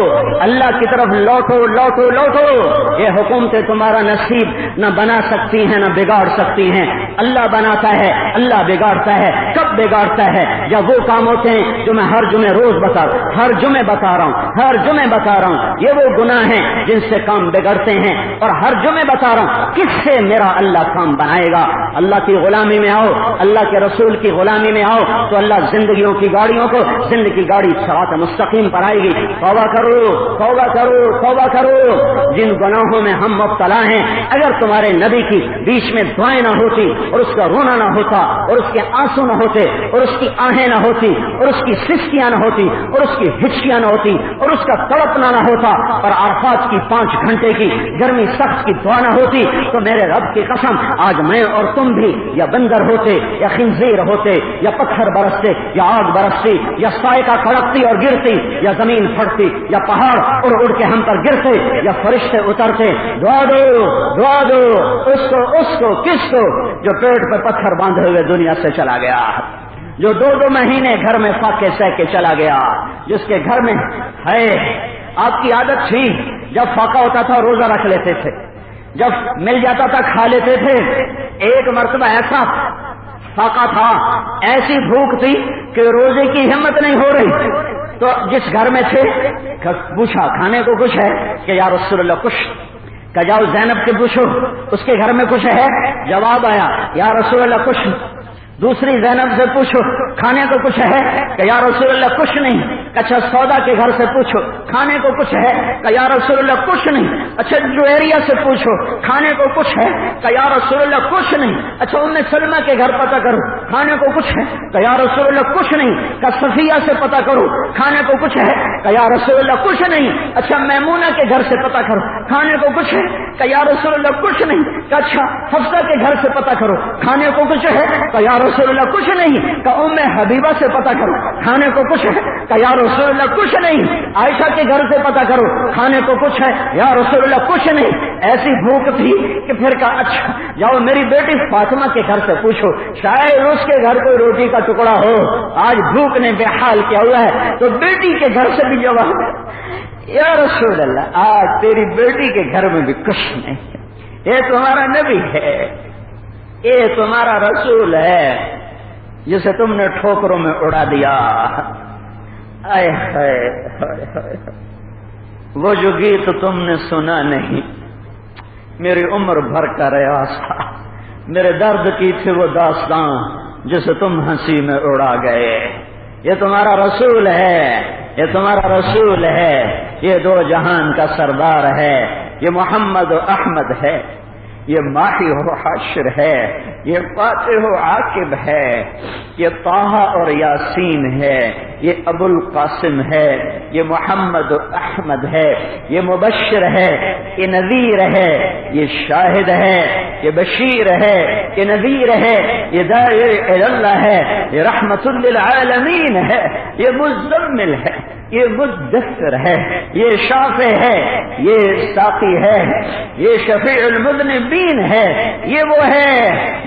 اللہ کی طرف لوٹو لوٹو لوٹو. یہ حکومتیں تمہارا نصیب نہ بنا سکتی ہیں نہ بگاڑ سکتی ہیں. اللہ بناتا ہے, اللہ بگاڑتا ہے. کب بگاڑتا ہے؟ جب وہ کام ہوتے ہیں جو میں ہر جمعے روز بتا رہا ہوں. یہ وہ گناہ ہیں جن سے کام بگڑتے ہیں, اور ہر جمعے بتا رہا ہوں کس سے میرا اللہ کام بنائے گا. اللہ کی غلامی میں آؤ, اللہ کے رسول کی غلامی میں آؤ تو اللہ زندگیوں کی گاڑیوں کو, زندگی کی گاڑی صراط مستقیم پر آئے گی. توبہ کرو, توبہ کرو, توبہ کرو. جن گناہوں میں ہم مبتلا ہیں, اگر تمہارے نبی کی بیچ میں دعائیں نہ ہوتی, اور اس کا رونا نہ ہوتا, اور اس کے آنسو نہ ہوتے, اور اس کی آہیں نہ ہوتی, اور اس کی سسکیاں نہ ہوتی, اور اس کی ہچکیاں نہ ہوتی, اور اس کا تڑپنا نہ ہوتا, اور عرفات کی 5 گھنٹے کی گرمی سخت کی دعا نہ ہوتی, تو میرے رب کی قسم آج میں اور تم بھی یا بندر ہوتے, یا خنزیر ہوتے, یا پتھر برستے, یا آگ برستی, یا سائقہ کڑکتی اور گرتی, یا زمین پھٹتی, یا پہاڑ اڑ اڑ کے ہم پر گرتے, یا فرشتے اترتے. دعا دو اس کو کس کو جو پیٹ پر پتھر باندھے ہوئے دنیا سے چلا گیا, جو 2 مہینے گھر میں فاقے سہ کے چلا گیا, جس کے گھر میں ہے. آپ کی عادت تھی جب فاقہ ہوتا تھا روزہ رکھ لیتے تھے, جب مل جاتا تھا کھا لیتے تھے. ایک مرتبہ ایسا فاقہ تھا, ایسی بھوک تھی کہ روزے کی ہمت نہیں ہو رہی, تو جس گھر میں تھے پوچھا کھانے کو کچھ ہے کہ یا رسول اللہ کچھ. کہ جاؤ زینب سے پوچھو اس کے گھر میں کچھ ہے. جواب آیا یا رسول اللہ کچھ. دوسری زینب سے پوچھو کھانے کو کچھ ہے کہ یا رسول اللہ کچھ نہیں. اچھا سودا کے گھر سے پوچھو کھانے کو کچھ ہے کہ یا رسول اللہ کچھ نہیں. اچھا جویریہ سے پوچھو کھانے کو کچھ ہے کہ یا رسول اللہ کچھ نہیں. اچھا ام سلمہ کے گھر پتہ کرو کھانے کو کچھ ہے کہ یا رسول اللہ کچھ نہیں. کہ صفیہ سے پتہ کرو کھانے کو کچھ ہے کہ یا رسول اللہ کچھ نہیں. اچھا میمونہ کے گھر سے پتہ کرو کھانے کو کچھ ہے کہ یا رسول اللہ کچھ نہیں. کہ اچھا حفصہ کے گھر سے پتہ کرو کھانے کو کچھ ہے کہ یا رسول اللہ کچھ نہیں. کہ ام حبیبہ سے پتہ کرو کھانے کو کچھ ہے کہ یا رسول اللہ کچھ نہیں. عائشہ کے گھر سے پتہ کرو کھانے کو کچھ ہے یا رسول اللہ کچھ نہیں. ایسی بھوک تھی کہ پھر کہا اچھا جاؤ میری بیٹی فاطمہ کے گھر سے پوچھو شاید اس کے گھر کوئی روٹی کا ٹکڑا ہو. آج بھوک نے بے حال کیا ہوا ہے تو بیٹی کے گھر سے بھی جواب یا رسول اللہ آج تیری بیٹی کے گھر میں بھی کچھ نہیں. یہ تمہارا نبی ہے, یہ تمہارا رسول ہے جسے تم نے ٹھوکروں میں اڑا دیا. وہ جو گیت تم نے سنا نہیں، میری عمر بھر کا ریاض تھا، میرے درد کی تھی وہ داستان جسے تم ہنسی میں اڑا گئے۔ یہ تمہارا رسول ہے، یہ تمہارا رسول ہے، یہ دو جہان کا سردار ہے، یہ محمد و احمد ہے، یہ ماہی و حشر ہے، یہ فاتح و عاقب ہے، یہ طہ اور یاسین ہے، یہ ابو القاسم ہے، یہ محمد و احمد ہے، یہ مبشر ہے، یہ نذیر ہے، یہ شاہد ہے، یہ بشیر ہے، یہ نذیر ہے، یہ داعی الی اللہ ہے، یہ رحمت للعالمین ہے، یہ مزمل ہے، یہ مدثر ہے، یہ شافع ہے، یہ ساقی ہے، یہ شفیع المذنبین ہے، یہ وہ ہے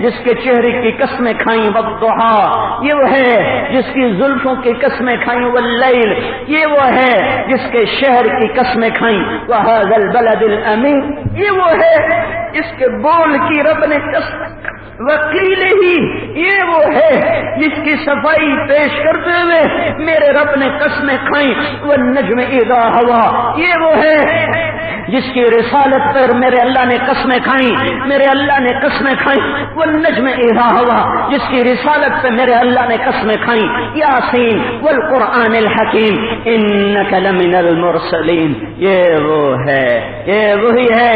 جس کے چہرے کی قسمیں کھائیں والضحیٰ، یہ وہ ہے جس کی زلفوں کی قسمیں کھائیں واللیل، یہ وہ ہے جس کے شہر کی قسمیں کھائیں وہذا البلد الامین، یہ وہ ہے جس کے بول کی رب نے قسم وکیل ہی، یہ وہ ہے جس کی صفائی پیش کرتے ہوئے میرے رب نے قسمیں کھائیں والنجم اذا ہوا، یہ وہ ہے جس کی رسالت پر میرے اللہ نے قسمیں کھائیں، میرے اللہ نے قسمیں کھائیں والنجم اذا ہوا، جس کی رسالت پہ میرے اللہ نے قسمیں کھائیں یاسین والقرآن الحکیم انک لمن المرسلین، یہ وہ ہے، یہ وہی ہے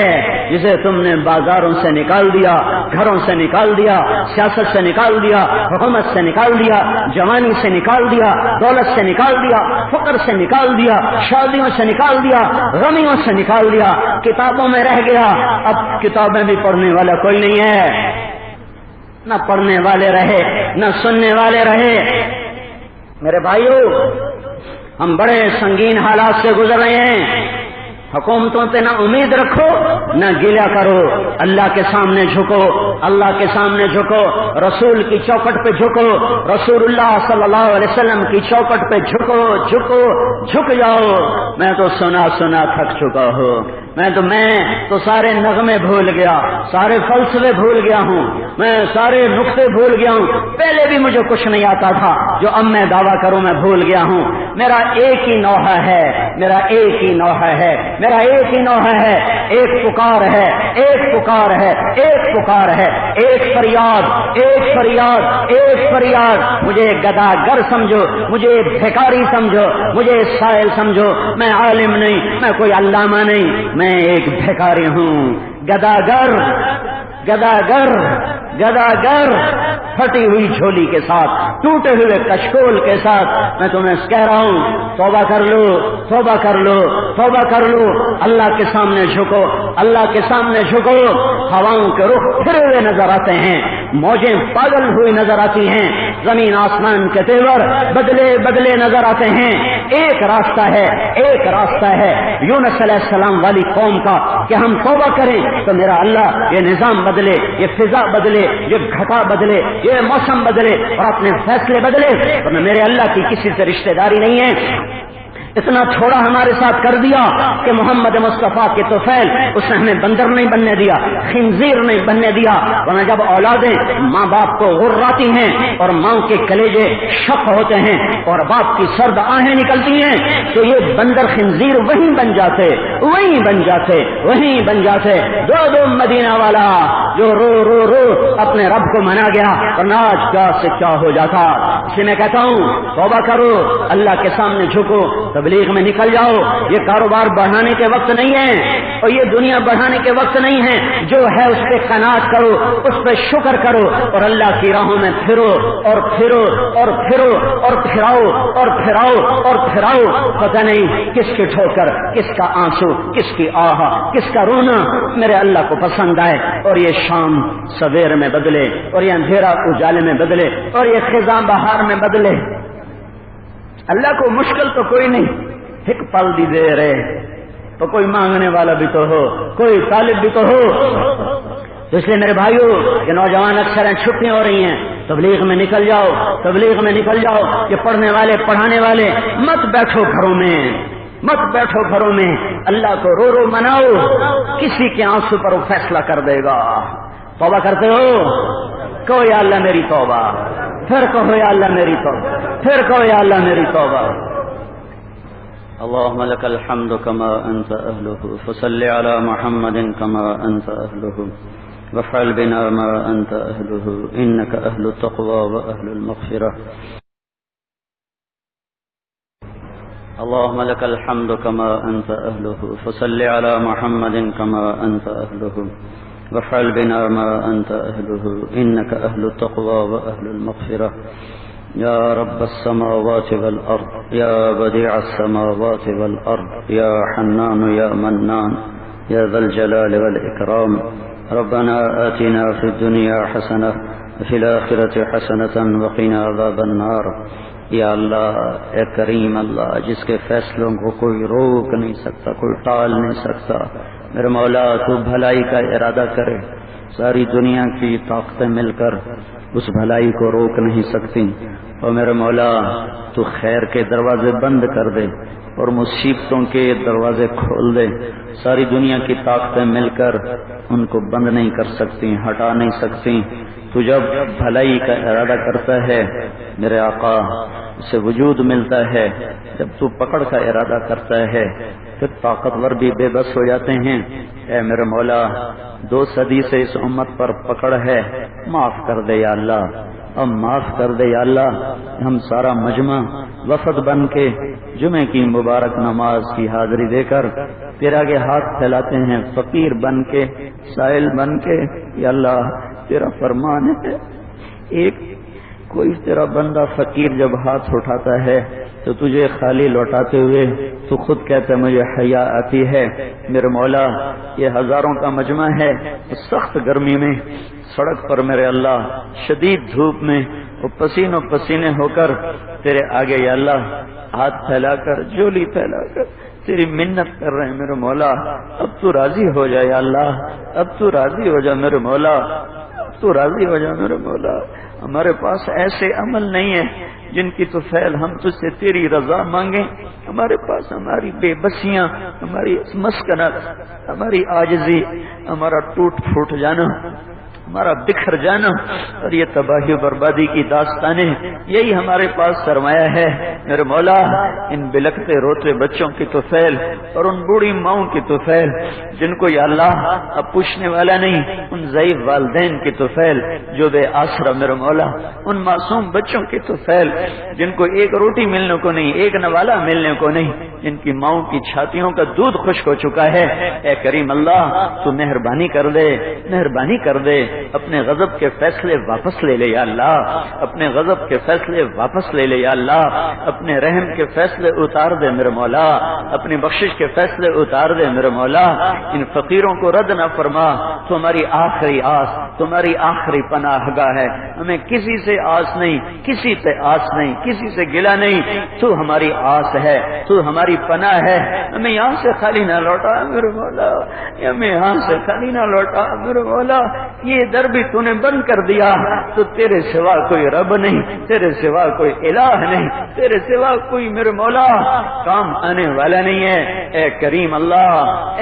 جسے تم نے بازاروں سے نکال دیا، گھروں سے نکال دیا، سیاست سے نکال دیا، حکومت سے نکال دیا، جوانی سے نکال دیا، دولت سے نکال دیا، فقر سے نکال دیا، شادیوں سے نکال دیا، غمیوں سے نکال دیا، کتابوں میں رہ گیا، اب کتابیں بھی پڑھنے والا کوئی نہیں ہے، نہ پڑھنے والے رہے نہ سننے والے رہے۔ میرے بھائیو، ہم بڑے سنگین حالات سے گزر رہے ہیں، حکومتوں پہ نہ امید رکھو نہ گلہ کرو، اللہ کے سامنے جھکو، اللہ کے سامنے جھکو، رسول کی چوکٹ پہ جھکو، رسول اللہ صلی اللہ علیہ وسلم کی چوکٹ پہ جھکو، جھکو، جھک جاؤ۔ میں تو سنا سنا تھک چکا ہوں، میں تو سارے نغمے بھول گیا، سارے فلسفے بھول گیا ہوں، میں سارے نقطے بھول گیا ہوں، پہلے بھی مجھے کچھ نہیں آتا تھا جو اب میں دعویٰ کروں میں بھول گیا ہوں۔ میرا ایک ہی نوحہ ہے، میرا ایک ہی نوحہ ہے، میرا ایک ہی نوحہ ہے، ایک پکار ہے، ایک پکار ہے، ایک پکار ہے، ایک فریاد، ایک فریاد، ایک فریاد۔ مجھے گداگر سمجھو، مجھے بھیکاری سمجھو، مجھے سائل سمجھو، میں عالم نہیں، میں کوئی علامہ نہیں، میں ایک بھیکاری ہوں، گداگر، گداگر، گداگر، پھٹی ہوئی جھولی کے ساتھ، ٹوٹے ہوئے کشکول کے ساتھ میں تمہیں کہہ رہا ہوں، توبہ کر لو، توبہ کر لو، توبہ کر لو، اللہ کے سامنے جھکو، اللہ کے سامنے جھکو۔ ہواؤں کے رخ پھرے ہوئے نظر آتے ہیں، موجیں پاگل ہوئی نظر آتی ہیں، زمین آسمان کے تیور بدلے بدلے نظر آتے ہیں۔ ایک راستہ ہے، ایک راستہ ہے یونس علیہ السلام والی قوم کا کہ ہم توبہ کریں تو میرا اللہ یہ نظام بدلے، یہ فضا بدلے، یہ گھٹا بدلے، یہ موسم بدلے اور اپنے فیصلے بدلے، ورنہ میرے اللہ کی کسی سے رشتہ داری نہیں ہے۔ اتنا تھوڑا ہمارے ساتھ کر دیا کہ محمد مصطفیٰ کے طفیل اس نے ہمیں بندر نہیں بننے دیا، خنزیر نہیں بننے دیا، ورنہ جب اولادیں ماں باپ کو غراتی ہیں اور ماں کے کلیجے شق ہوتے ہیں اور باپ کی سرد آہیں نکلتی ہیں تو یہ بندر خنزیر وہیں بن جاتے، وہیں بن جاتے، وہیں بن جاتے۔ دو مدینہ والا جو رو رو رو اپنے رب کو منا گیا ورنہ آج کیا سے کیا ہو جاتا۔ اس لیے میں کہتا ہوں توبہ کرو، اللہ کے سامنے جھکو، تبلیغ میں نکل جاؤ۔ یہ کاروبار بڑھانے کے وقت نہیں ہے اور یہ دنیا بڑھانے کے وقت نہیں ہے، جو ہے اس پہ قناعت کرو، اس پہ شکر کرو اور اللہ کی راہوں میں پھرو اور پھرو اور پھرو اور پھراؤ اور پھراؤ اور پھراؤ۔ پتہ نہیں کس کی ٹھوکر، کس کا آنسو، کس کی آہا، کس کا رونا میرے اللہ کو پسند آئے اور یہ شام سویر میں بدلے اور یہ اندھیرا اجالے میں بدلے اور یہ خزاں بہار میں بدلے۔ اللہ کو مشکل تو کوئی نہیں، ایک پل دی دے رہے تو کوئی مانگنے والا بھی تو ہو، کوئی طالب بھی تو ہو۔ تو اس لیے میرے بھائیو، یہ نوجوان اکثر ہیں چھٹیاں ہو رہی ہیں، تبلیغ میں نکل جاؤ، تبلیغ میں نکل جاؤ۔ یہ پڑھنے والے پڑھانے والے مت بیٹھو گھروں میں، مت بیٹھو گھروں میں، اللہ کو رو رو مناؤ، کسی کے آنسو پر وہ فیصلہ کر دے گا۔ توبہ کرتے ہو؟ کہو یا اللہ میری توبہ، پھر کہو یا اللہ میری توبہ، پھر کہو یا اللہ میری توبہ۔
اللهم لك الحمد كما أنت أهله، فصل على محمد كما أنت أهله، وافعل بنا ما أنت أهله، إنك أهل التقوى وأهل المغفرة. اللهم لك الحمد كما أنت أهله، فصل على محمد كما أنت أهله، وافعل بنا ما أنت أهله، إنك أهل التقوى وأهل المغفرة. يا رب السماوات والأرض، يا بديع السماوات والأرض، يا حنان يا منان، يا ذا الجلال والإكرام. ربنا آتنا في الدنيا حسنة وفي الآخرة حسنة وقنا عذاب النار. یا اللہ، اے کریم اللہ، جس کے فیصلوں کو کوئی روک نہیں سکتا، کوئی ٹال نہیں سکتا، میرے مولا تو بھلائی کا ارادہ کرے، ساری دنیا کی طاقتیں مل کر اس بھلائی کو روک نہیں سکتی، اور میرے مولا تو خیر کے دروازے بند کر دے اور مصیبتوں کے دروازے کھول دے. ساری دنیا کی طاقتیں مل کر ان کو بند نہیں کر سکتی، ہٹا نہیں سکتی. تو جب بھلائی کا ارادہ کرتا ہے میرے آقا، اسے وجود ملتا ہے. جب تو پکڑ کا ارادہ کرتا ہے پھر طاقتور بھی بے بس ہو جاتے ہیں. اے میرے مولا، 2 صدی سے اس امت پر پکڑ ہے، معاف کر دے یا اللہ، اب معاف کر دے یا اللہ. ہم سارا مجمع وفد بن کے جمعے کی مبارک نماز کی حاضری دے کر تیرے آگے ہاتھ پھیلاتے ہیں، فقیر بن کے، سائل بن کے. یا اللہ، تیرا فرمان ہے، ایک کوئی تیرا بندہ فقیر جب ہاتھ اٹھاتا ہے تو تجھے خالی لوٹاتے ہوئے تو خود کہتا ہے مجھے حیا آتی ہے. میرے مولا، یہ ہزاروں کا مجمع ہے، سخت گرمی میں سڑک پر میرے اللہ، شدید دھوپ میں وہ پسینوں پسینے ہو کر تیرے آگے یا اللہ ہاتھ پھیلا کر، جولی پھیلا کر تیری منت کر رہے ہیں. میرے مولا، اب تو راضی ہو جا یا اللہ، اب تو راضی ہو جا میرے مولا، اب تو راضی ہو جا میرے مولا. ہمارے پاس ایسے عمل نہیں ہے جن کی تو فعل ہم تجھ سے تیری رضا مانگیں. ہمارے پاس ہماری بے بسیاں، ہماری مسکنت، ہماری عاجزی، ہمارا ٹوٹ پھوٹ جانا، ہمارا بکھر جانا اور یہ تباہی و بربادی کی داستانیں، یہی ہمارے پاس سرمایہ ہے. میرے مولا، ان بلکتے روتے بچوں کی تو فعل اور ان بوڑھی ماؤں کی تو فعل جن کو یا اللہ اب پوچھنے والا نہیں، ان ضعیف والدین کی تو فعل جو بے آسرا میرے مولا، ان معصوم بچوں کی تو فعل جن کو ایک روٹی ملنے کو نہیں، ایک نوالا ملنے کو نہیں، جن کی ماؤں کی چھاتیوں کا دودھ خشک ہو چکا ہے. اے کریم اللہ، تو مہربانی کر دے، مہربانی کر دے. اپنے غضب کے فیصلے واپس لے لے یا اللہ، اپنے غضب کے فیصلے واپس لے لے یا اللہ. اپنے رحم کے فیصلے اتار دے میرے مولا، اپنی بخشش کے فیصلے اتار دے میرے مولا. ان فقیروں کو رد نہ فرما. تمہاری آخری آس، تمہاری آخری پناہ گاہ ہے. ہمیں کسی سے آس نہیں، کسی سے آس نہیں، کسی سے گلا نہیں. تو ہماری آس ہے، تو ہماری پناہ ہے. ہمیں یہاں سے خالی نہ لوٹا میرے مولا، ہمیں یہاں سے خالی نہ لوٹا میرے مولا. یہ در بھی تو نے بند کر دیا تو تیرے سوا کوئی رب نہیں، تیرے سوا کوئی الہ نہیں، تیرے سوا کوئی میرے مولا کام آنے والا نہیں ہے. اے کریم اللہ،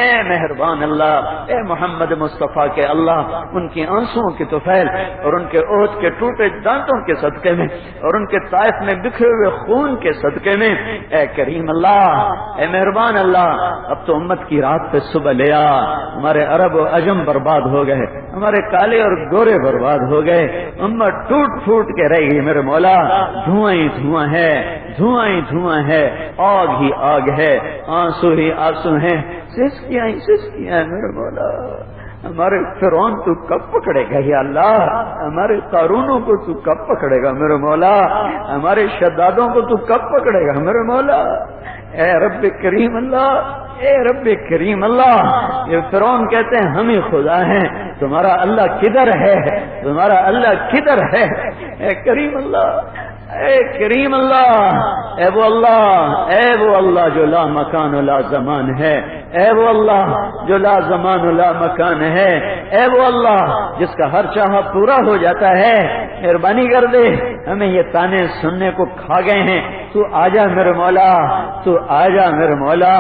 اے مہربان اللہ، اے محمد مصطفیٰ کے اللہ، ان کی آنسوؤں کی طفیل اور ان کے عہد کے ٹوٹے دانتوں کے صدقے میں اور ان کے طائف میں بکھرے ہوئے خون کے صدقے میں، اے کریم اللہ، اے مہربان اللہ، اب تو امت کی رات پہ صبح لے آ. ہمارے عرب و عجم برباد ہو گئے، ہمارے کالے اور گورے برباد ہو گئے، امت ٹوٹ پھوٹ کے رہ گئی میرے مولا. دھواں ہی دھواں ہے، دھواں ہی دھواں ہے، آگ ہی آگ ہے، آنسو ہی آنسو ہیں، سسکیاں ہی سسکیاں ہیں میرے مولا. ہمارے فرعون تو کب پکڑے گا یا اللہ؟ ہمارے قارونوں کو تو کب پکڑے گا میرے مولا؟ ہمارے شدادوں کو تو کب پکڑے گا میرے مولا؟ اے رب کریم اللہ، اے رب کریم اللہ. یہ فرعون کہتے ہیں ہم ہی خدا ہیں، تمہارا اللہ کدھر ہے؟ تمہارا اللہ کدھر ہے؟ اے کریم اللہ، اے کریم اللہ، اے وہ اللہ جو لا مکان و لا زمان ہے، اے وہ اللہ جو لا زمان و لا مکان ہے، اے وہ اللہ جس کا ہر چاہا پورا ہو جاتا ہے. مہربانی کر دے، ہمیں یہ تانے سننے کو کھا گئے ہیں
تو آجا میرے مولا، تو آجا میرے مولا،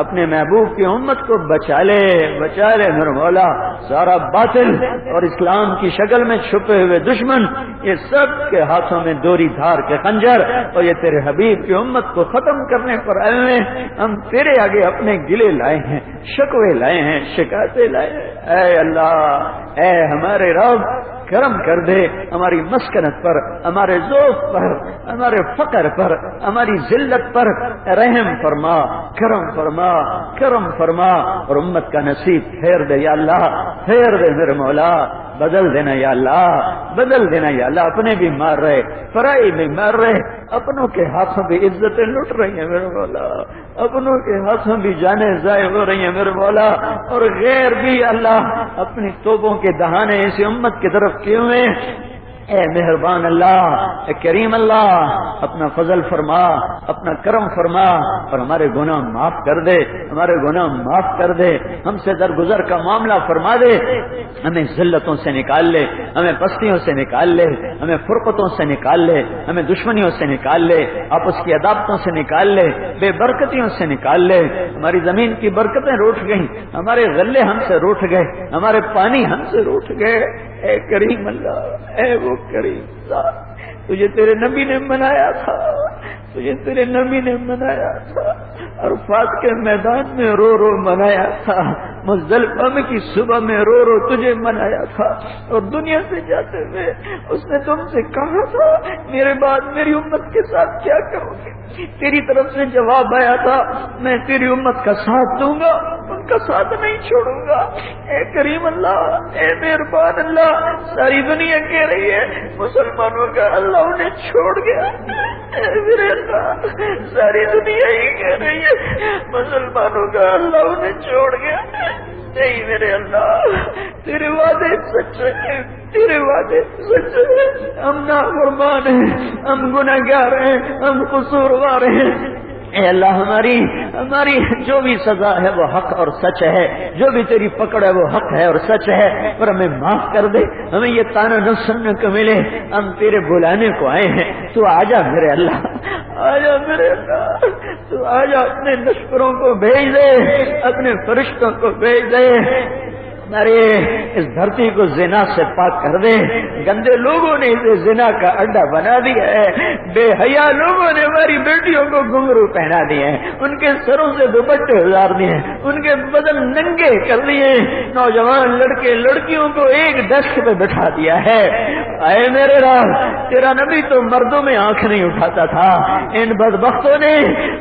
اپنے محبوب کی امت کو بچا لے میرے مولا۔ سارا باطل اور اسلام کی شکل میں چھپے ہوئے دشمن، یہ سب کے ہاتھوں میں دوری دھار کے خنجر، اور یہ تیرے حبیب کی امت کو ختم کرنے پر آئے ہیں۔ ہم تیرے آگے اپنے گلے لائے ہیں، شکوے لائے ہیں، شکایتیں لائے ہیں۔ اے اللہ، اے ہمارے رب، کرم کر دے ہماری مسکنت پر، ہمارے ذوق پر، ہمارے فقر پر، ہماری ذلت پر رحم فرما، کرم فرما، کرم فرما، اور امت کا نصیب پھیر دے یا اللہ، پھیر دے میرے مولا، بدل دینا یا اللہ، بدل دینا یا اللہ۔ اپنے بھی مار رہے، پرائی بھی مار رہے، اپنوں کے ہاتھوں بھی عزتیں لٹ رہی ہیں میرے مولا، اپنوں کے ہاتھوں بھی جانیں ضائع ہو رہی ہیں میرے مولا، اور غیر بھی اللہ اپنی توبوں کے دہانے ایسی امت کی طرف کیے ہوئے۔ اے مہربان اللہ، اے کریم اللہ، اپنا فضل فرما، اپنا کرم فرما، اور ہمارے گناہ معاف کر دے، ہمارے گناہ معاف کر دے، ہم سے درگزر کا معاملہ فرما دے، ہمیں ذلتوں سے نکال لے، ہمیں پستیوں سے نکال لے، ہمیں فرقتوں سے نکال لے، ہمیں دشمنیوں سے نکال لے، آپس کی عداوتوں سے نکال لے، بے برکتیوں سے نکال لے۔ ہماری زمین کی برکتیں روٹ گئیں، ہمارے غلے ہم سے روٹ گئے، ہمارے پانی ہم سے روٹ گئے۔ اے کریم اللہ، اے وہ کریم ذات، تجھے تیرے نبی نے منایا تھا، تجھے تیرے نبی نے منایا تھا، عرفات کے میدان میں رو رو منایا تھا، مزدلفہ میں کی صبح میں رو رو تجھے منایا تھا، اور دنیا سے جاتے ہوئے اس نے تم سے کہا تھا میرے بعد میری امت کے ساتھ کیا کرو گے؟ تیری طرف سے جواب آیا تھا میں تیری امت کا ساتھ دوں گا، ان کا ساتھ نہیں چھوڑوں گا۔ اے کریم اللہ، اے مہربان اللہ، ساری دنیا کہہ رہی ہے مسلمانوں کا اللہ انہیں چھوڑ گیا، اے میرے اللہ ساری دنیا ہی کہہ رہی ہے مسلمانوں کا اللہ انہیں چھوڑ گیا۔ نہیں میرے اللہ، تیرے وعدے سچے ہیں، تیرے وعدے سچے ہیں، ہم نافرمان ہیں، ہم گنہگار ہیں، ہم قصوروار ہیں۔ اے اللہ، ہماری جو بھی سزا ہے وہ حق اور سچ ہے، جو بھی تیری پکڑ ہے وہ حق ہے اور سچ ہے، اور ہمیں معاف کر دے، ہمیں یہ تانا نہ سننے کو ملے، ہم تیرے بلانے کو آئے ہیں، تو آجا میرے اللہ، آجا میرے اللہ، تو آجا، اپنے لشکروں کو بھیج دے، اپنے فرشتوں کو بھیج دے، ارے اس دھرتی کو زنا سے پاک کر دے۔ گندے لوگوں نے اسے زنا کا اڈا بنا دیا ہے، بے حیا لوگوں نے ہماری بیٹیوں کو گھنگرو پہنا دیے ہیں، ان کے سروں سے دوپٹے اتار دیے ہیں، ان کے بدن ننگے کر دیے، نوجوان لڑکے لڑکیوں کو ایک ڈیسک پہ بٹھا دیا ہے۔ اے میرے رب، تیرا نبی تو مردوں میں آنکھ نہیں اٹھاتا تھا، ان بدبختوں نے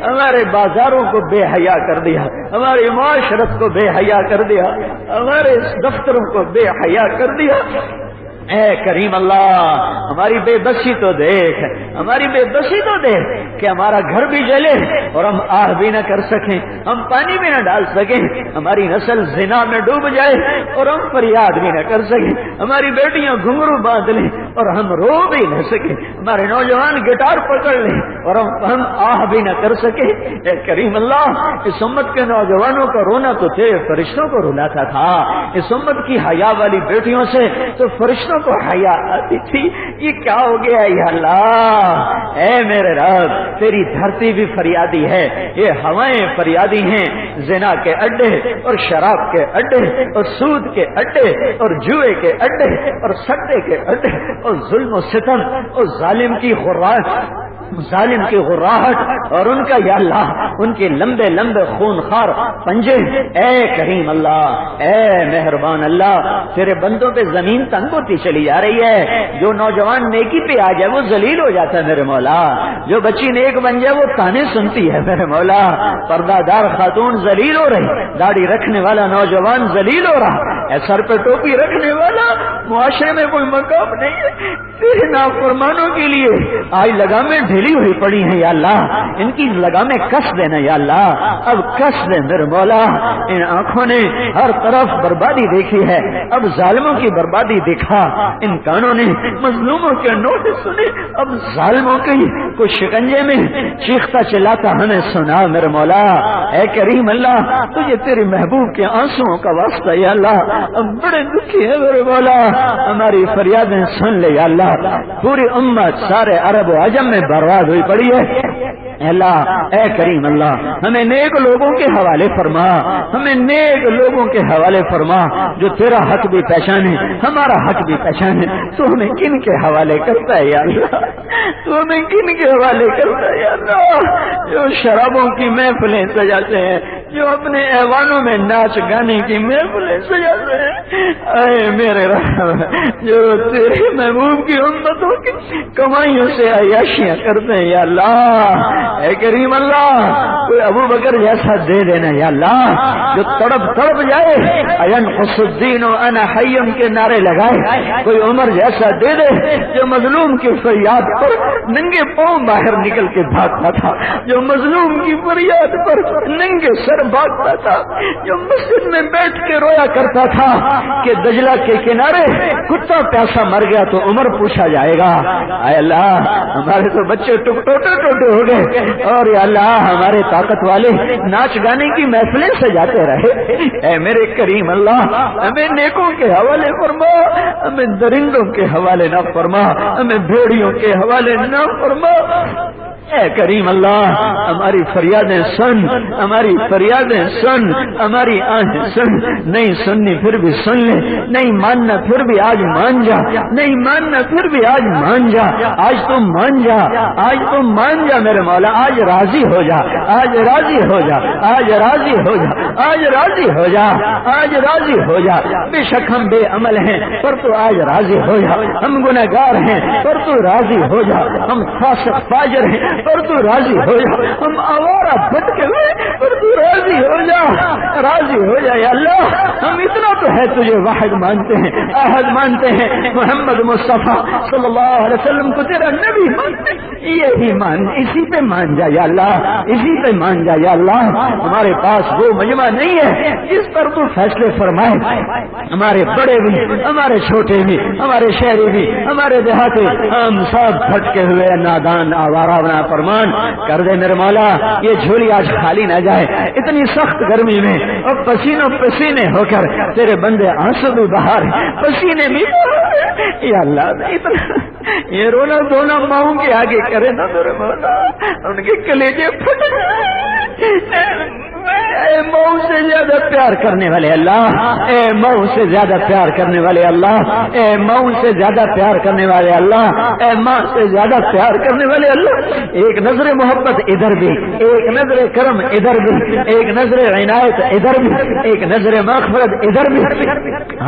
ہمارے بازاروں کو بے حیا کر دیا، ہماری معاشرت کو بے حیا کر دیا، ہمارے دفتروں کو بے حیا کر دیا۔ اے کریم اللہ، ہماری بے بسی تو دیکھ، ہماری بے بسی تو دیکھ کہ ہمارا گھر بھی جلے اور ہم آہ بھی نہ کر سکیں، ہم پانی بھی نہ ڈال سکیں، ہماری نسل زنا میں ڈوب جائے اور ہم فریاد بھی نہ کر سکیں، ہماری بیٹیاں گھنگرو باندھ لیں اور ہم رو بھی نہ سکیں، ہمارے نوجوان گٹار پکڑ لیں اور ہم آہ بھی نہ کر سکیں۔ اے کریم اللہ، اس امت کے نوجوانوں کا رونا تو تیرے فرشتوں کو رلاتا تھا، اس امت کی حیا والی بیٹیوں سے تو فرشتوں کو حیا آتی تھی، یہ کیا ہو گیا یا اللہ؟ اے میرے رب، تیری دھرتی بھی فریادی ہے، یہ ہوائیں فریادی ہیں، زنا کے اڈے اور شراب کے اڈے اور سود کے اڈے اور جوئے کے اڈے اور سٹے کے اڈے اور ظلم و ستم اور ظالم کی غراہٹ اور ان کا یا اللہ ان کے لمبے لمبے خونخوار پنجے۔ اے کریم اللہ، اے مہربان اللہ، تیرے بندوں پہ زمین تنگ ہوتی چلی جا رہی ہے، جو نوجوان نیکی پہ آ جائے وہ ذلیل ہو جاتا ہے میرے مولا، جو بچی نیک بن جائے وہ تانے سنتی ہے میرے مولا، پردہ دار خاتون ذلیل ہو رہی، داڑھی رکھنے والا نوجوان ذلیل ہو رہا، سر پہ ٹوپی رکھنے والا معاشرے میں کوئی مقام نہیں ہے، تیرے نافرمانوں کے لیے آج لگامیں ڈھیلی ہوئی پڑی ہیں یا اللہ، ان کی لگامیں کس دینا یا اللہ، اب کس دے میرے مولا، ان آنکھوں نے ہر طرف بربادی دیکھی ہے، اب ظالموں کی بربادی دیکھا، ان کانوں نے مظلوموں کے نوٹس سنے، اب ظالموں کی کو شکنجے میں چیختا چلاتا ہمیں سنا میرے مولا۔ اے کریم اللہ، تجھے تیرے محبوب کے آنسوؤں کا واسطہ یا اللہ، ہم بڑے دکھی ہیں میرے مولا، ہماری فریادیں سن لے یا اللہ. پوری امت سارے عرب و عجم میں برباد ہوئی پڑی ہے. اللہ اے کریم اللہ ہمیں نیک لوگوں کے حوالے فرما, ہمیں نیک لوگوں کے حوالے فرما جو تیرا حق بھی پہچانے, ہمارا حق بھی پہچانے. تو ہمیں کن کے حوالے کرتا ہے یا اللہ, تو ہمیں کن کے حوالے کرتا ہے یا اللہ, جو شرابوں کی محفلیں سجاتے ہیں, جو اپنے ایوانوں میں ناچ گانے کی محفلیں سجاتے ہیں, اے میرے رب جو تیرے محبوب کی امتوں کی کمائیوں سے عیاشیاں کرتے ہیں یا اللہ, اے کریم اللہ کوئی ابو بکر جیسا دے دینا یا اللہ, جو تڑپ تڑپ جائے اینقص الدین انا حی کے نعرے لگائے. کوئی عمر جیسا دے دے جو مظلوم کی فریاد پر ننگے پاؤں باہر نکل کے بھاگتا تھا, جو مظلوم کی فریاد پر ننگے سر بھاگتا تھا, جو مسجد میں بیٹھ کے رویا کرتا تھا کہ دجلہ کے کنارے کتا پیاسا مر گیا تو عمر پوچھا جائے گا. اے اللہ ہمارے تو بچے ٹوٹے ٹوٹے ہو گئے, اور یا اللہ ہمارے طاقت والے ناچ گانے کی محفلیں سجاتے رہے. اے میرے کریم اللہ ہمیں نیکوں کے حوالے فرما, ہمیں درندوں کے حوالے نہ فرما, ہمیں بھیڑیوں کے حوالے نہ فرما. اے کریم اللہ ہماری فریادیں سن, ہماری فریادیں سن, ہماری آنکھیں سن. نہیں سننی پھر بھی سن لے, نہیں ماننا پھر بھی آج مان جا, نہیں ماننا پھر بھی آج مان جا. آج تم مان جا, آج تم مان جا میرے مولا, آج راضی ہو جا, آج راضی ہو جا, آج راضی ہو جا, آج راضی ہو جا, آج راضی ہو جا. بے شک ہم بے عمل ہیں پر تو آج راضی ہو جا, ہم گنہگار ہیں پر تو راضی ہو جا, ہم فاسق فاجر ہیں پر تو راضی ہو جا, ہم آوارہ بھٹکے ہوئے پر تو راضی ہو جا, راضی ہو جا یا اللہ. ہم اتنا تو ہے تجھے واحد مانتے ہیں, احد مانتے ہیں, محمد مصطفیٰ صلی اللہ علیہ وسلم کو تیرا نبی مانتے ہیں. یہی مان, اسی پہ مان جا یا اللہ, اسی پہ مان جا یا اللہ. ہمارے پاس وہ مجمع نہیں ہے جس پر تو فیصلے فرمائے. ہمارے بڑے بھی, ہمارے چھوٹے بھی, ہمارے شہری بھی, ہمارے دیہاتی, ہم سب بھٹکے ہوئے نادان آوارہ بنا فرمان کر دے میرے مولا. یہ جھولی آج خالی نہ جائے. اتنی سخت گرمی میں اور پسینوں پسینے ہو کر تیرے بندے آنسو بھی بہار, پسینے بھی یا اللہ. اتنا یہ رونا دھونا ماؤں کے آگے کرے نا میرے مولا, ان کے کلیجے پھٹ اے ماؤں سے زیادہ پیار کرنے والے اللہ, اے ماؤں سے زیادہ پیار کرنے والے اللہ, اے ماؤں سے زیادہ پیار کرنے والے اللہ, اے ماں سے زیادہ پیار کرنے والے اللہ. ایک نظر محبت ادھر بھی, ایک نظر کرم ادھر بھی, ایک نظر عنایت ادھر بھی, ایک نظر مغفرت ادھر بھی.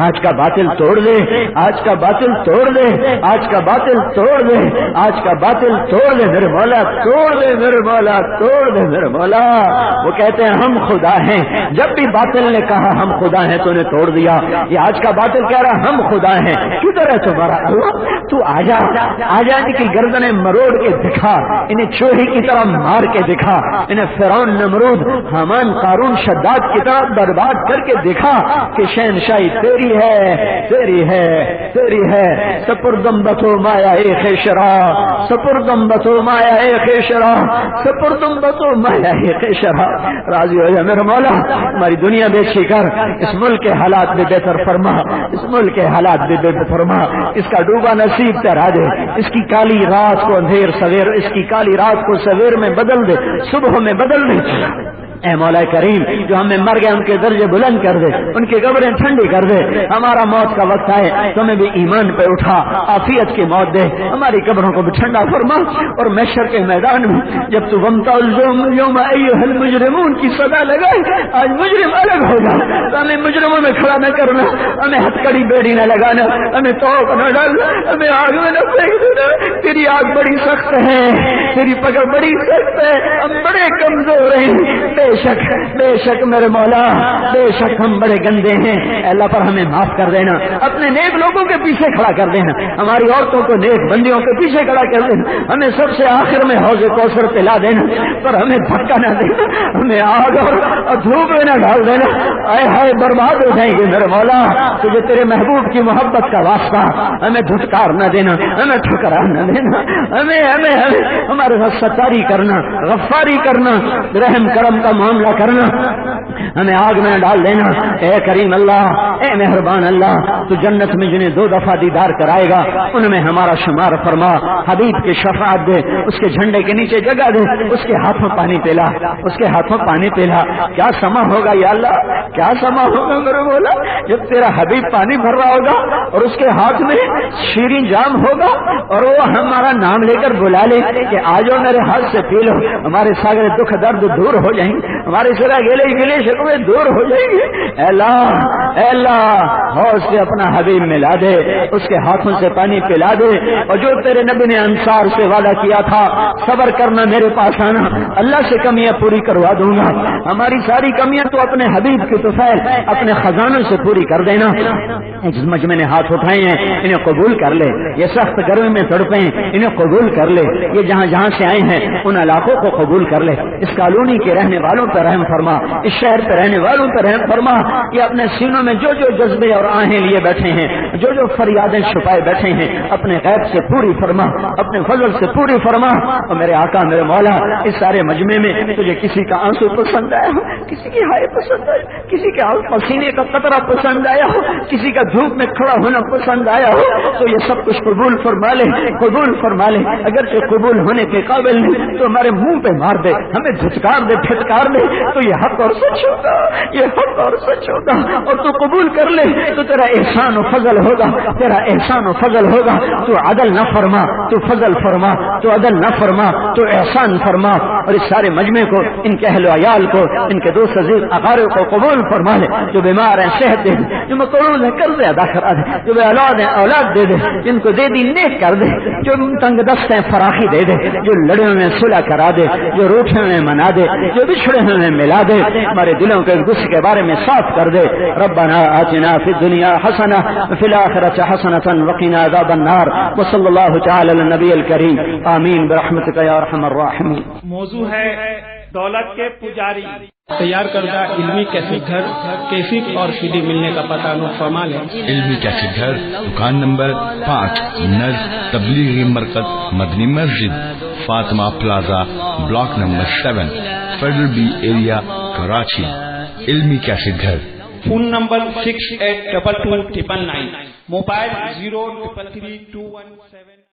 آج کا باطل توڑ دے, آج کا باطل توڑ دے, آج کا باطل توڑ دے, آج کا باطل توڑ دے میرے مولا, توڑ دے میرے مولا, توڑ دے میرے مولا. وہ کہتے ہیں ہم خدا ہیں, جب بھی باطل نے کہا ہم خدا ہیں تو نے توڑ دیا. یہ آج کا باطل کہہ رہا ہم خدا ہیں. کدھر ہے تمہارا اللہ, تو آجا, آجا ان کی گردنیں مروڑ کے دکھا, انہیں چوہے کی طرح مار کے دکھا, انہیں فرعون نمرود حامان قارون شداد کی طرح برباد کر کے دکھا کہ شہنشاہی تیری ہے, تیری ہے, تیری ہے. سپردم بتو مایا اے خیشرا, سپردم بتو مایا اے خیشرا, سپردم بتو مایا اے خیشرا. راضی ہو جا میرا مولا, ہماری دنیا بیچی کر اس ملک کے حالات بھی بہتر فرما, اس ملک کے حالات بھی بہتر فرما. اس کا ڈوبا نصیب تیرا دے, اس کی کالی رات کو اندھیر سویر, اس کی کالی رات کو سویر میں بدل دے, صبح میں بدل دے. اے مولا کریم جو ہمیں مر گئے ان کے درجے بلند کر دے, ان کی قبریں ٹھنڈی کر دے. ہمارا موت کا وقت آئے تو ہمیں بھی ایمان پہ اٹھا, عافیت کی موت دے, ہماری قبروں کو بھی ٹھنڈا فرما. اور محشر کے میدان میں جب تو وامتازوا اليوم ایھا المجرمون کی صدا لگائے, آج مجرم الگ ہو جا, ہمیں مجرموں میں کھڑا نہ کرنا, ہمیں ہتھکڑی بیڑی نہ لگانا, ہمیں توق نہ ڈالنا, ہمیں آگ میں نہ پھینک دینا. تیری آگ بڑی سخت ہے, تیری پکڑ بڑی سخت ہے, ہم بڑے کمزور ہیں. بے شک میرے مولا, بے شک ہم بڑے گندے ہیں. اللہ پر ہمیں معاف کر دینا, اپنے نیک لوگوں کے پیچھے کھڑا کر دینا, ہماری عورتوں کو نیک بندیوں کے پیچھے کھڑا کر دینا, ہمیں سب سے آخر میں حوض کوثر پلا دینا, پر ہمیں دھکا نہ دینا, ہمیں آگ اور دھوپ میں نہ ڈال دینا. آئے ہائے برباد ہو جائیں گے میرے مولا. تجھے تیرے محبوب کی محبت کا واسطہ ہمیں دھتکار نہ دینا, ہمیں ٹھکرا نہ دینا, ہمیں ہمیں ہمارے ساتھ ستاری کرنا, غفاری کرنا, رحم کرم کا معاملہ کرنا, ہمیں آگ میں ڈال دینا. اے کریم اللہ, اے مہربان اللہ, تو جنت میں جنہیں 2 دفعہ دیدار کرائے گا ان میں ہمارا شمار فرما. حبیب کی شفاعت دے, اس کے جھنڈے کے نیچے جگہ دے, اس کے ہاتھوں پانی پلا, اس کے ہاتھوں پانی پلا. کیا سما ہوگا یا اللہ, کیا سما ہوگا میرے مولا, جب تیرا حبیب پانی بھر رہا ہوگا اور اس کے ہاتھ میں شیریں جام ہوگا اور وہ ہمارا نام لے کر بلا لے کہ آجو میرے ہاتھ سے پی لو, ہمارے سارے دکھ درد دور ہو جائیں گے, ہمارے سارا گلے شکوے دور ہو جائیں گے. اے اللہ, حوض سے اپنا حبیب ملا دے, اس کے ہاتھوں سے پانی پلا دے. اور جو تیرے نبی نے انصار سے وعدہ کیا تھا, صبر کرنا, میرے پاس آنا, اللہ سے کمیاں پوری کروا دوں گا. ہماری ساری کمیاں تو اپنے حبیب کی طفیل اپنے خزانوں سے پوری کر دینا. جس مجمع نے ہاتھ اٹھائے ہیں انہیں قبول کر لے, یہ سخت گرمی میں تڑپے ہیں انہیں قبول کر لے, یہ جہاں سے آئے ہیں ان علاقوں کو قبول کر لے. اس کالونی کے رہنے والوں پر رحم فرما, اس شہر پہ رہنے والوں پر رحم فرما. یہ اپنے سینوں میں جو جذبے اور آہیں لیے بیٹھے ہیں, جو فریادیں چھپائے بیٹھے ہیں, اپنے غیب سے پوری فرما, اپنے فضل سے پوری فرما. اور میرے آقا میرے مولا, اس سارے مجمع میں تجھے کسی کا آنسو پسند آیا ہو, کسی کی ہائے پسند آئی, کسی کے پسینے کا قطرہ پسند آیا ہو, کسی کا دھوپ میں کھڑا ہونا پسند آیا ہو, تو یہ سب کچھ قبول فرما لے, قبول فرما لے. اگر سے قبول ہونے کے قابل نہیں تو ہمارے منہ پہ مار دے, ہمیں دھتکار دے, پھٹکار دے, تو یہ حق اور سچ ہوگا, یہ حق اور سچ ہوگا. اور تو قبول کر لے تو تیرا احسان و فضل ہوگا, تیرا احسان و فضل ہوگا. تو عدل نہ فرما, تو فضل فرما, تو عدل نہ فرما, تو احسان فرما. اور اس سارے مجمع کو, ان کے اہل و عیال کو, ان کے دوست عزیز اقارب کو قبول فرما لے. جو بیمار ہیں صحت دے, جو مقروض ہیں قرض ادا کرا دے, جو بے اولاد ہیں اولاد دے دے, جن کو دے دی نیک کر دے, جو تنگ دست ہیں فراخی دے دے, جو لڑے ہوئے صلح کرا دے, جو روٹھے ہوئے منا دے, جو بچھڑے ہوئے ملا دے. ہمارے دلوں کے غصے کے بارے میں صاف کر دے. ربنا آتنا فی الدنیا حسنہ وفی الآخرۃ حسنۃ وقنا عذاب النار. وصلی اللہ تعالی علی النبی الکریم, آمین برحمتک یا ارحم الراحمین.
موضوع ہے دولت کے پجاری.
تیار کردہ علمی کیسٹ گھر, کیسٹ اور CD ملنے کا پتہ نوٹ فرما لیں.
علمی کیسٹ گھر, دکان نمبر 5, نزد تبلیغی مرکز مدنی مسجد, Fatima plaza, block number 7, federal be area, Karachi. علمی کیسٹ گھر.
Phone number 68222999, mobile 0333217.